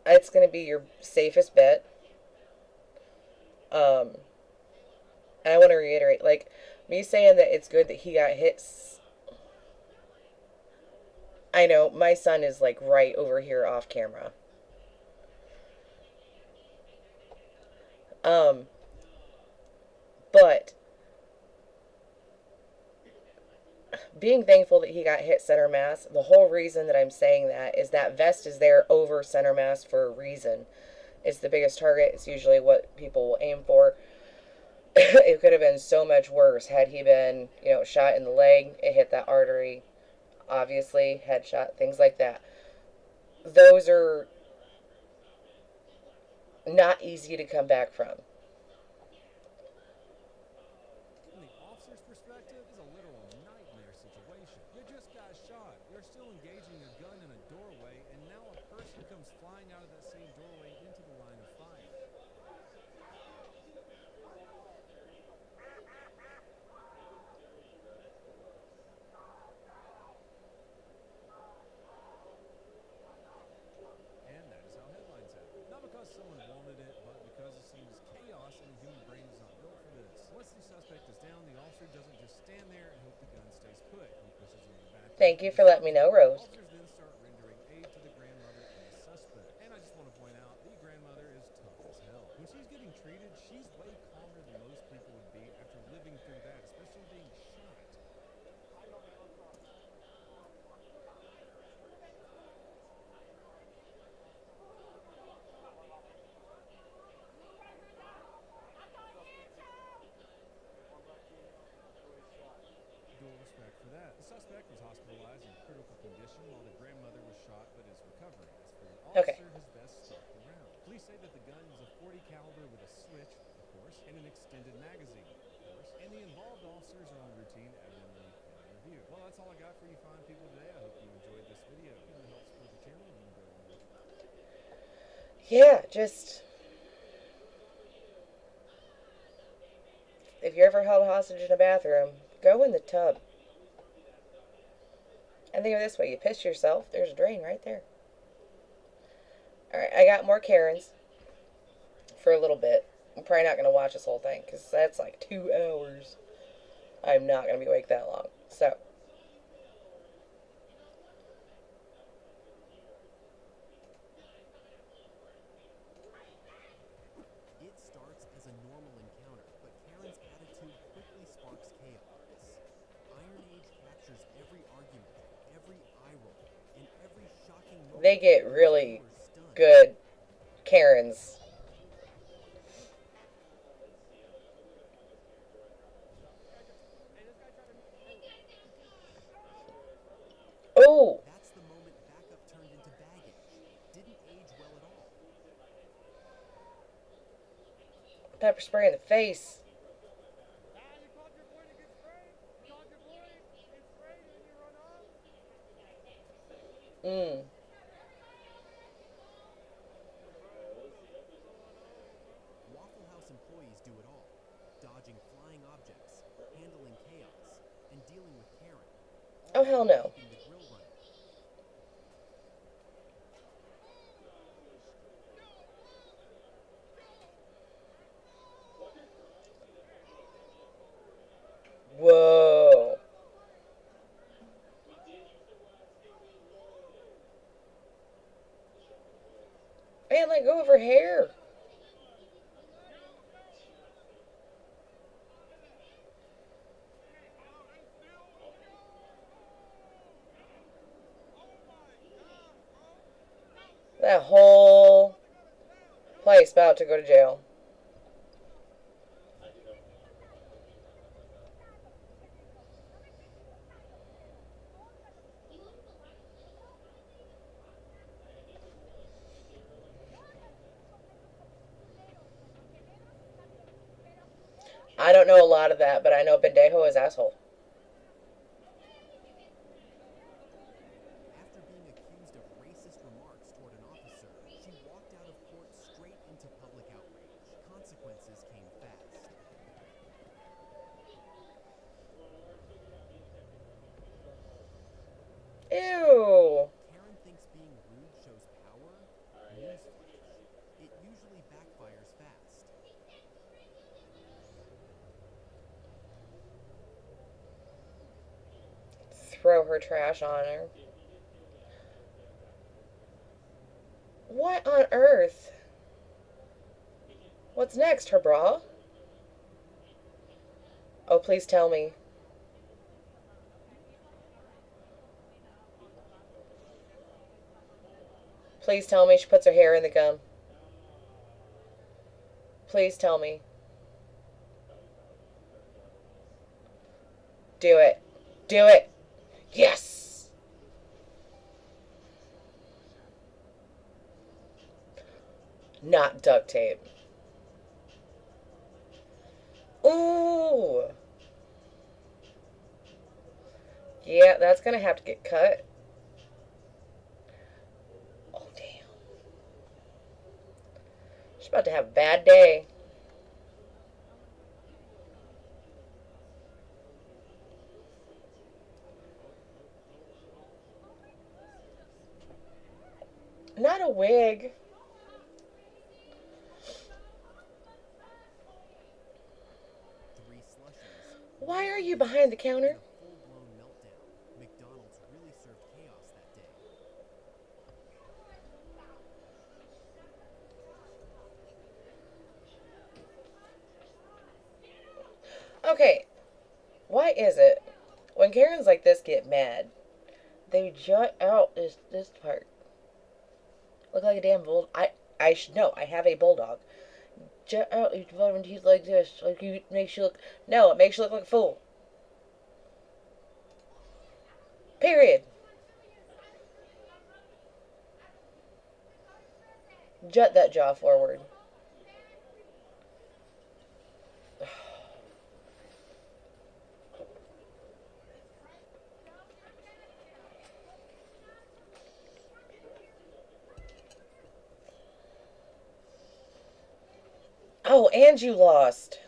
It's going to be your safest bet. And I want to reiterate, like, me saying that it's good that he got hit. I know, my son is, like, right over here off camera. But being thankful that he got hit center mass, the whole reason that I'm saying that is that vest is there over center mass for a reason. It's the biggest target. It's usually what people will aim for. It could have been so much worse had he been, shot in the leg. It hit that artery. Obviously, headshot, things like that. Those are not easy to come back from. the officer's perspective, is a literal nightmare situation. You just got shot. You're still engaging a gun in a doorway, and now a person comes flying out of that same doorway into the line of fire. And that is how headlines happen. Not because someone wanted it, but because it seems chaos and the human brain is not built for this. Once the suspect is down, the officer doesn't just stand there and hope the gun stays put. He pushes it in the back. Thank you for letting me know, Rose. Officers then start rendering aid to the grandmother and the suspect. And I just want to point out, the grandmother is tough as hell. When she's getting treated, she's way calmer than most people would be after living through that, especially being shot. Dual respect for that. The suspect was hospitalized in critical condition while the grandmother was shot but is recovering. As for the officer, his vest stopped the round. Police say that the gun was a .40 caliber with a switch, of course, and an extended magazine, of course. And the involved officers are on routine abdomen review. Well, that's all I got for you fine people today. I hope you enjoyed this video. If you want to help support the channel, you can go on with it. Yeah, just... if you're ever held hostage in a bathroom, go in the tub. And think of it this way, you piss yourself, there's a drain right there. Alright, I got more Karens for a little bit. I'm probably not going to watch this whole thing, because that's like 2 hours. I'm not going to be awake that long. So, It starts as a normal encounter, but Karen's attitude quickly sparks chaos. Iron Age captures every argument, every eye roll, and every shocking moment. they get really good Karens. Oh! That's the moment backup turned into baggage. Didn't age well at all. Pepper spray in the face. Mmm. Waffle House employees objects, handling chaos, and dealing with Karen. Oh, hell no. Keeping the grill running. Whoa. Man, let go of her hair. That whole place about to go to jail. I don't know a lot of that, but I know Pendejo is asshole. After being accused of racist remarks toward an officer, she walked out of court straight into public outrage. Consequences came fast. Ew. Karen thinks being rude shows power? Newsflash. It usually backfires fast. Throw her trash on her. What on earth? What's next, her bra? Oh, please tell me. Please tell me she puts her hair in the gum. Please tell me. Do it. Do it. Yes! Not duct tape. Ooh! Yeah, that's gonna have to get cut. Oh, damn. She's about to have a bad day. Not a wig. Why are you behind the counter? Full-blown meltdown. McDonald's really served chaos that day. Okay, why is it when Karens like this get mad, they jut out this part? Look like a damn bull. I should know. I have a bulldog. Jut out each bottom teeth like this, like you makes you look. No, it makes you look like a fool. Period. Jut that jaw forward. Oh, and you lost.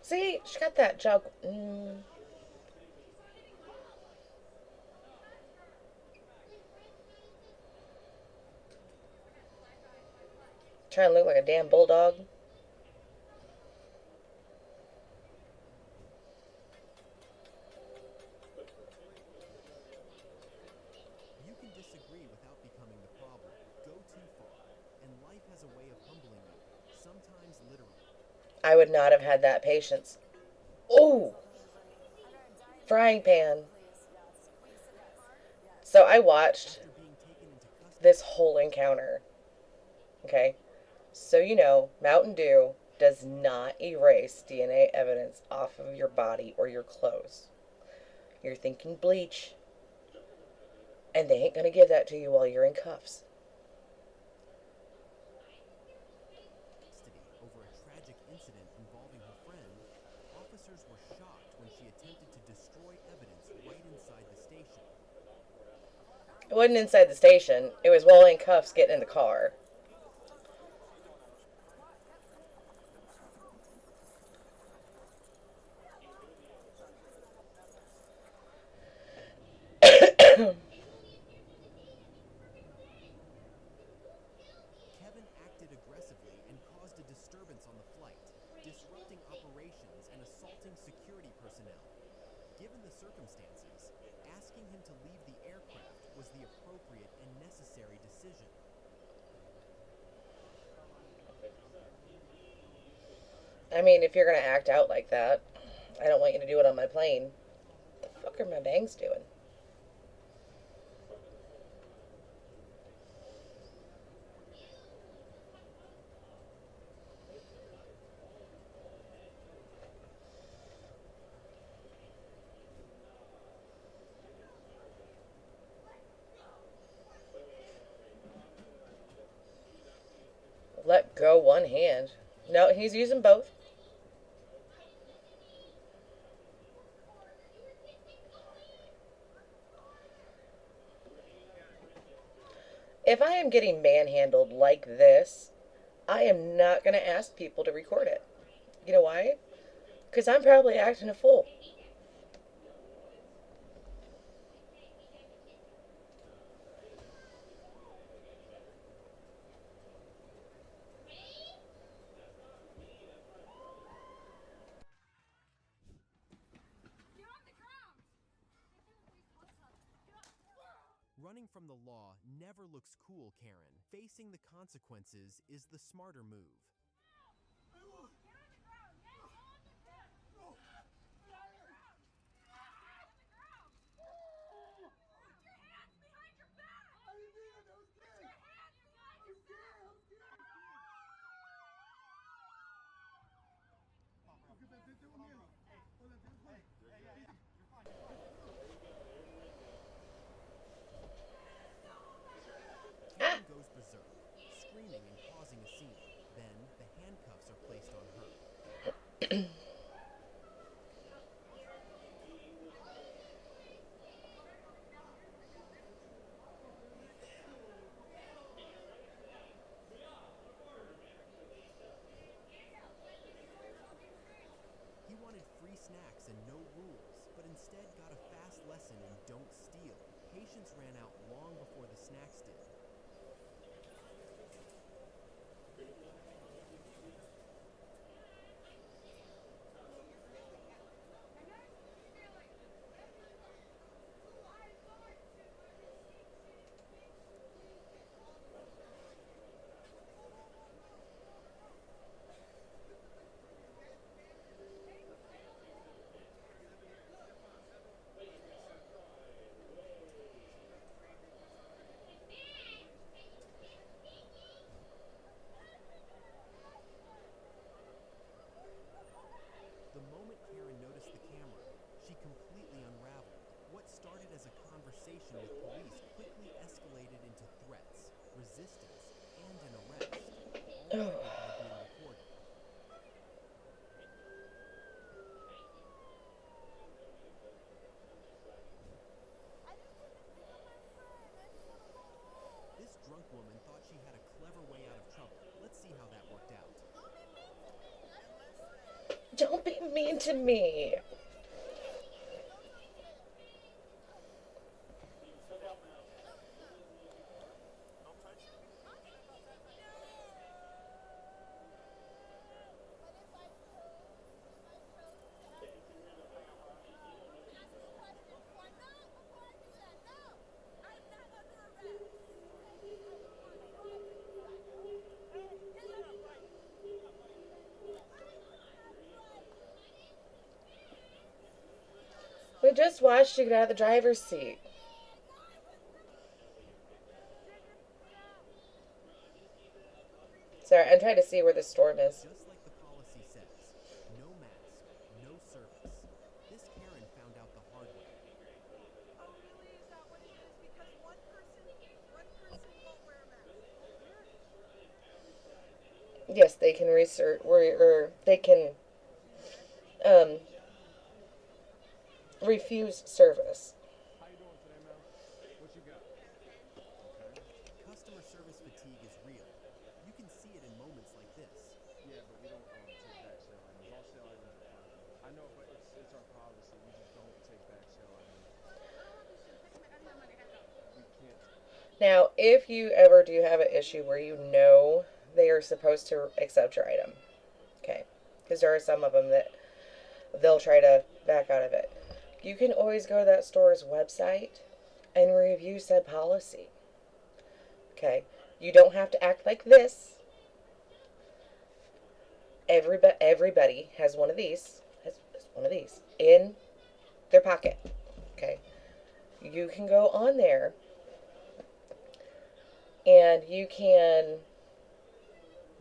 See, she got that jug. Trying to look like a damn bulldog. You can disagree without becoming the problem. Go too far. And life has a way of humbling you. Sometimes literally. I would not have had that patience. Oh! Frying pan. So I watched this whole encounter. Okay? So you know, Mountain Dew does not erase DNA evidence off of your body or your clothes. You're thinking bleach. And they ain't gonna give that to you while you're in cuffs. Over a tragic incident involving her friend, officers were shocked when she attempted to destroy evidence right inside the station. It wasn't inside the station. It was while in cuffs getting in the car. personnel. Given the circumstances, asking him to leave the aircraft was the appropriate and necessary decision. I mean, if you're gonna act out like that, I don't want you to do it on my plane. What the fuck are my bangs doing? Let go one hand. No, he's using both. If I am getting manhandled like this, I am not going to ask people to record it. You know why? Because I'm probably acting a fool. Running from the law never looks cool, Karen. Facing the consequences is the smarter move. Goes berserk, screaming and causing a scene. Then the handcuffs are placed on her. He wanted free snacks and no rules, but instead got a fast lesson in don't steal. Patience ran out long before the snacks did. The moment Karen noticed the camera, she completely unraveled. What started as a conversation with police quickly escalated into threats, resistance, and an arrest, all by being recorded. This drunk woman thought she had a clever way out of trouble. Let's see how that worked out. Don't be mean to me. We just watched you get out of the driver's seat. Sorry, I'm trying to see where the storm is. Just like the policy says, no mask, no service. This Karen found out the hard way. Oh, really? Is that what it is? Because one person won't wear a mask. Yes, they can research, or they can refuse service. How you doing today, man? What you got? Customer service fatigue is real. You can see it in moments like this. Yeah, but we don't take back sale items. All sale items are fine. I know, but it's our policy. We just don't take back sale items. We can't. Now, if you ever do have an issue where you know they are supposed to accept your item, okay, because there are some of them that they'll try to back out of it. You can always go to that store's website and review said policy. Okay? You don't have to act like this. Everybody has one of these. Has one of these in their pocket. Okay? You can go on there and you can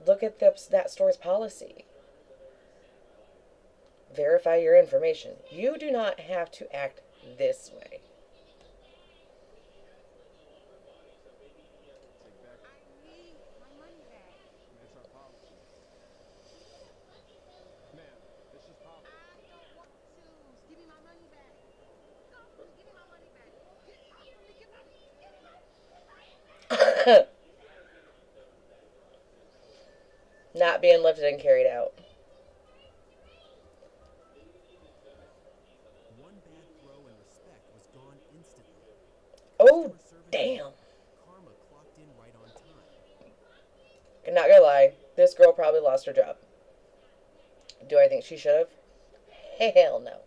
look at that store's policy. Verify your information. You do not have to act this way. It's our policy. Ma'am, this is policy. Give me my money back. Go, give me my money back. Get off of me, get my Not being lifted and carried out. One bad throw and respect was gone instantly. Oh, damn. Karma clocked in right on time. I'm not gonna lie, this girl probably lost her job. Do I think she should have? Hell no.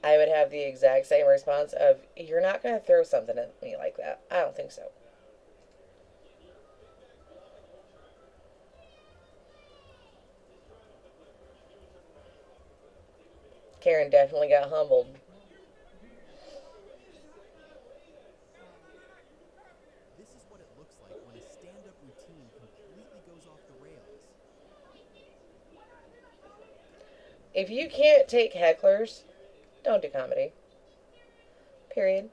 I would have the exact same response of, you're not gonna throw something at me like that. I don't think so. Karen definitely got humbled. This is what it looks like when a stand-up routine completely goes off the rails. If you can't take hecklers, don't do comedy. Period.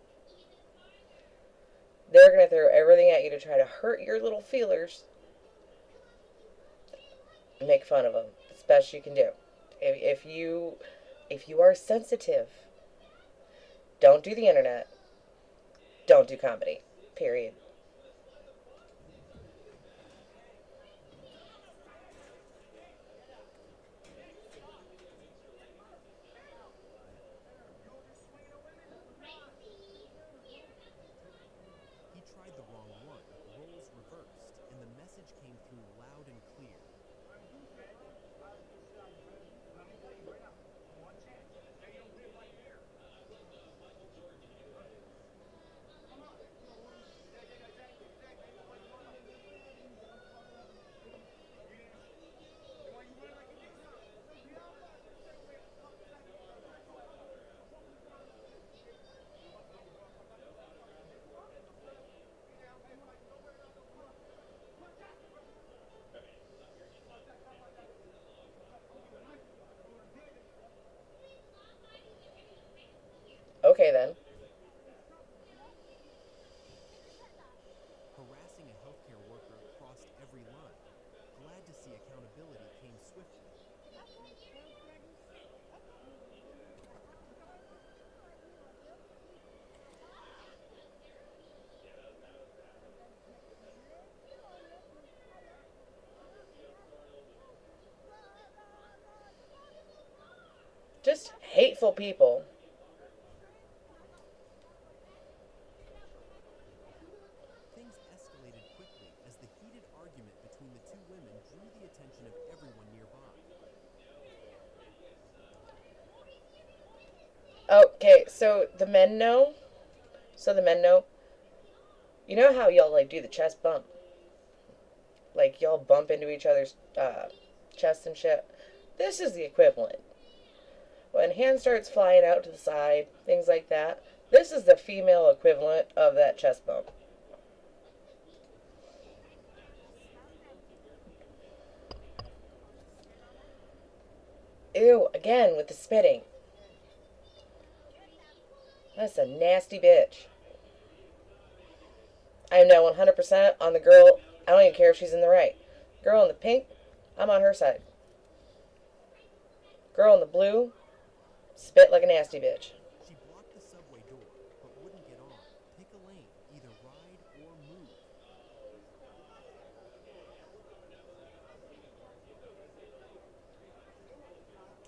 They're going to throw everything at you to try to hurt your little feelers. Make fun of them. It's the best you can do. If you are sensitive, don't do the internet. Don't do comedy. Period. He tried the wrong one, roles reversed, and the message came through loud and clear. Okay then. Harassing a healthcare worker crossed every line. Glad to see accountability came swiftly. Just hateful people. Things escalated quickly as the heated argument between the two women drew the attention of everyone nearby. Okay, so the men know. You know how y'all like do the chest bump? Like y'all bump into each other's chests and shit. This is the equivalent. When hand starts flying out to the side, things like that. This is the female equivalent of that chest bump. Ew, again with the spitting. That's a nasty bitch. I am now 100% on the girl. I don't even care if she's in the right. Girl in the pink, I'm on her side. Girl in the blue, spit like a nasty bitch. She blocked the subway door, but wouldn't get on. Pick a lane, either ride or move.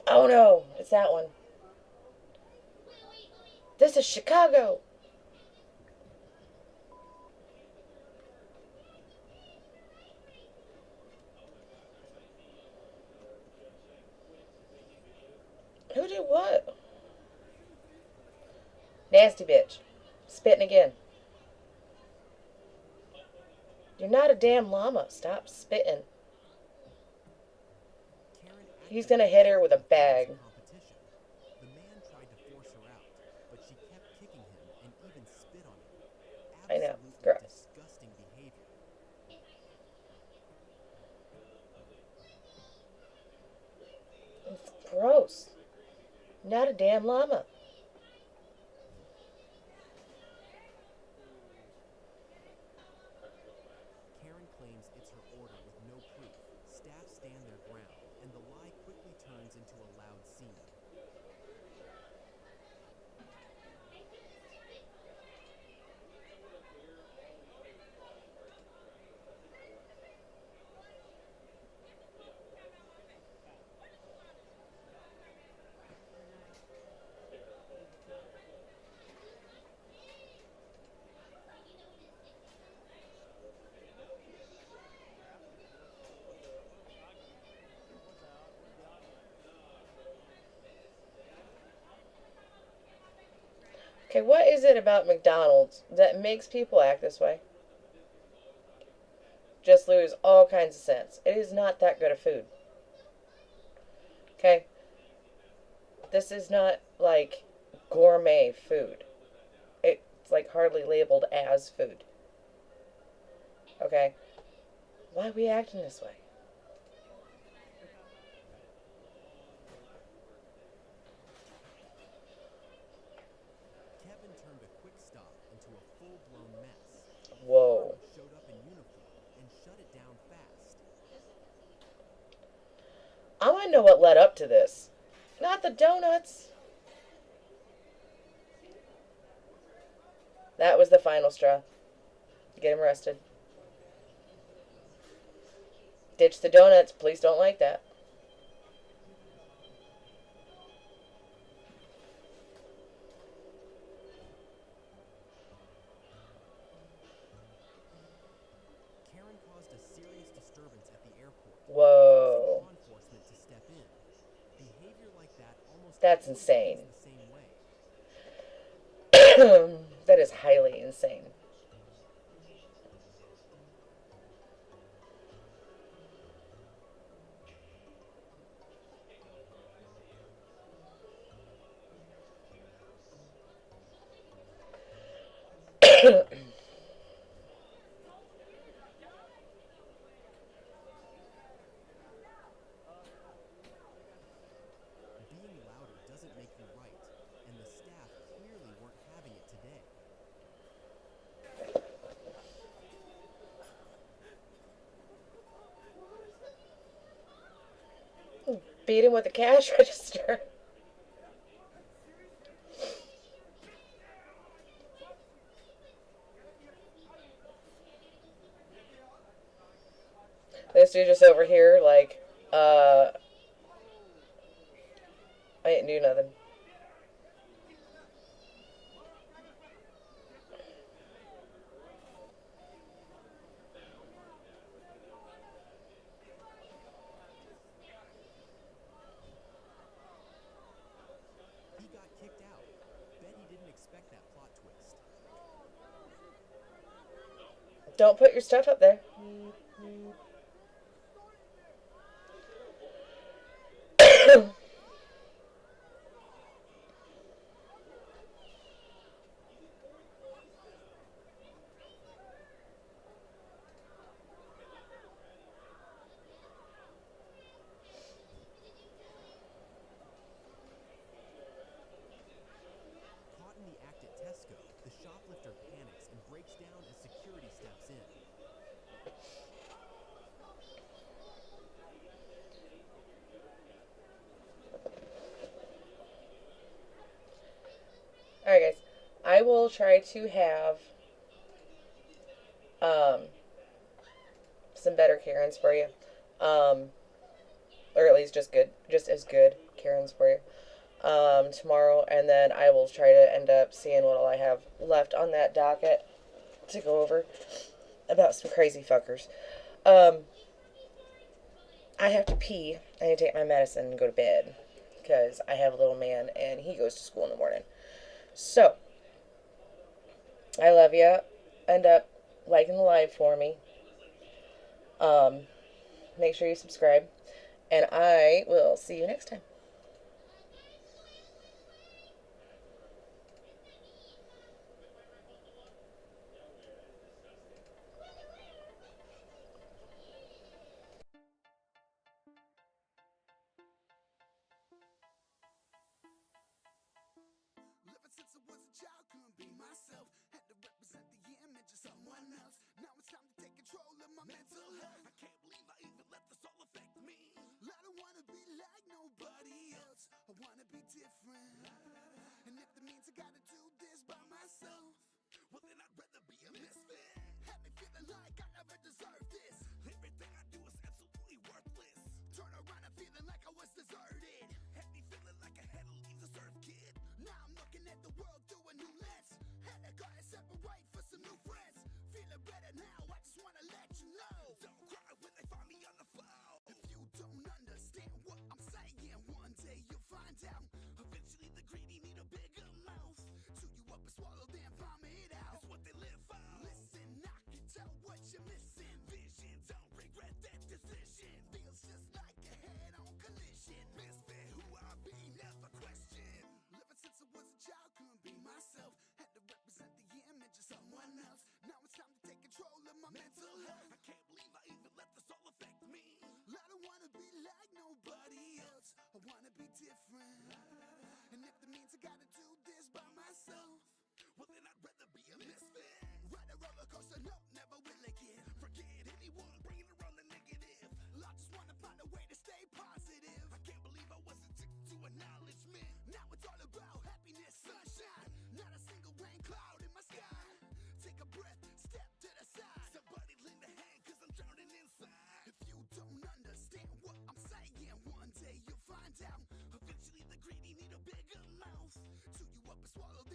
Oh no, it's that one. This is Chicago. Nasty bitch. Spitting again. You're not a damn llama. Stop spitting. He's gonna hit her with a bag. The man tried to force her out, but she kept kicking him and even spit on him. I know. Absolutely Gross. disgusting behavior. It's gross. Not a damn llama. Karen claims it's her order with no proof. Staff stand their ground, and the lie quickly turns into a loud scene. Okay, what is it about McDonald's that makes people act this way? Just lose all kinds of sense. It is not that good of food. Okay? This is not like gourmet food. It's like hardly labeled as food. Okay? Why are we acting this way? Kevin turned a quick stop into a full-blown mess. Whoa. Showed up in uniform and shut it down fast. I want to know what led up to this. Not the donuts. That was the final straw. Get him arrested. Ditch the donuts. Police don't like that. Karen caused a serious disturbance at the airport. Whoa. Law enforcement to step in. Behavior like that almost That's always insane. ends the same way. That is highly insane. Being louder doesn't make you right, and the staff clearly weren't having it today. Beat him with the cash register. This dude just over here, like, I didn't do nothing. He got kicked out. Bet he didn't expect that plot twist. Don't put your stuff up there. Caught in the act at Tesco, the shoplifter panics and breaks down as security steps in. Alright guys, I will try to have some better Karens for you. Or at least just as good Karens for you. Tomorrow, and then I will try to end up seeing what all I have left on that docket to go over about some crazy fuckers. I have to pee. I need to take my medicine and go to bed because I have a little man and he goes to school in the morning. So, I love you. End up liking the live for me. Um, Make sure you subscribe. And I will see you next time. Living since I was a child, couldn't be myself. Had to represent the image of someone else. Now it's time to take control of my mental health. I can't believe I even let this all affect me. I don't wanna be like nobody else. I wanna be different. And if that means I gotta do this by myself, well then I'd rather be a misfit. Had me feeling like I never deserved this. Everything I do is absolutely worthless. Turn around and feeling like I was deserted. Had me feeling like I had to leave this earth, kid. Now I'm looking at the world through a new lens. Had to go and separate for some new friends. Feeling better now, I just wanna let you know. Don't cry when they find me on the phone. If you don't understand what I'm saying, one day you'll find out. Eventually the greedy need a bigger mouth. Chew you up and swallow, then vomit out. It's what they live for. Listen, I can tell what you're missing. Vision, don't regret that decision. Feels just like a head-on collision. Misfit who I be, never question. Living since I was a child, couldn't be myself. Had to represent the image of someone else. Now it's time to take control of my mental health. I can't believe I even let this all affect me. I don't wanna be like nobody else. I wanna be different. And if that means I gotta do this by myself, well then I'd rather be a misfit. Ride a roller coaster, no, never will again. Forget anyone bringing around the negative. I just wanna find a way to stay positive. I can't believe I wasn't addicted to acknowledgement. Now it's all about happiness, sunshine. Not a single rain cloud in my sky. Take a breath, step to the side. Somebody lend a hand, cause I'm drowning inside. If you don't understand what I'm saying, one day you'll find out. Eventually the greedy need a bigger mouth. Chew you up and swallow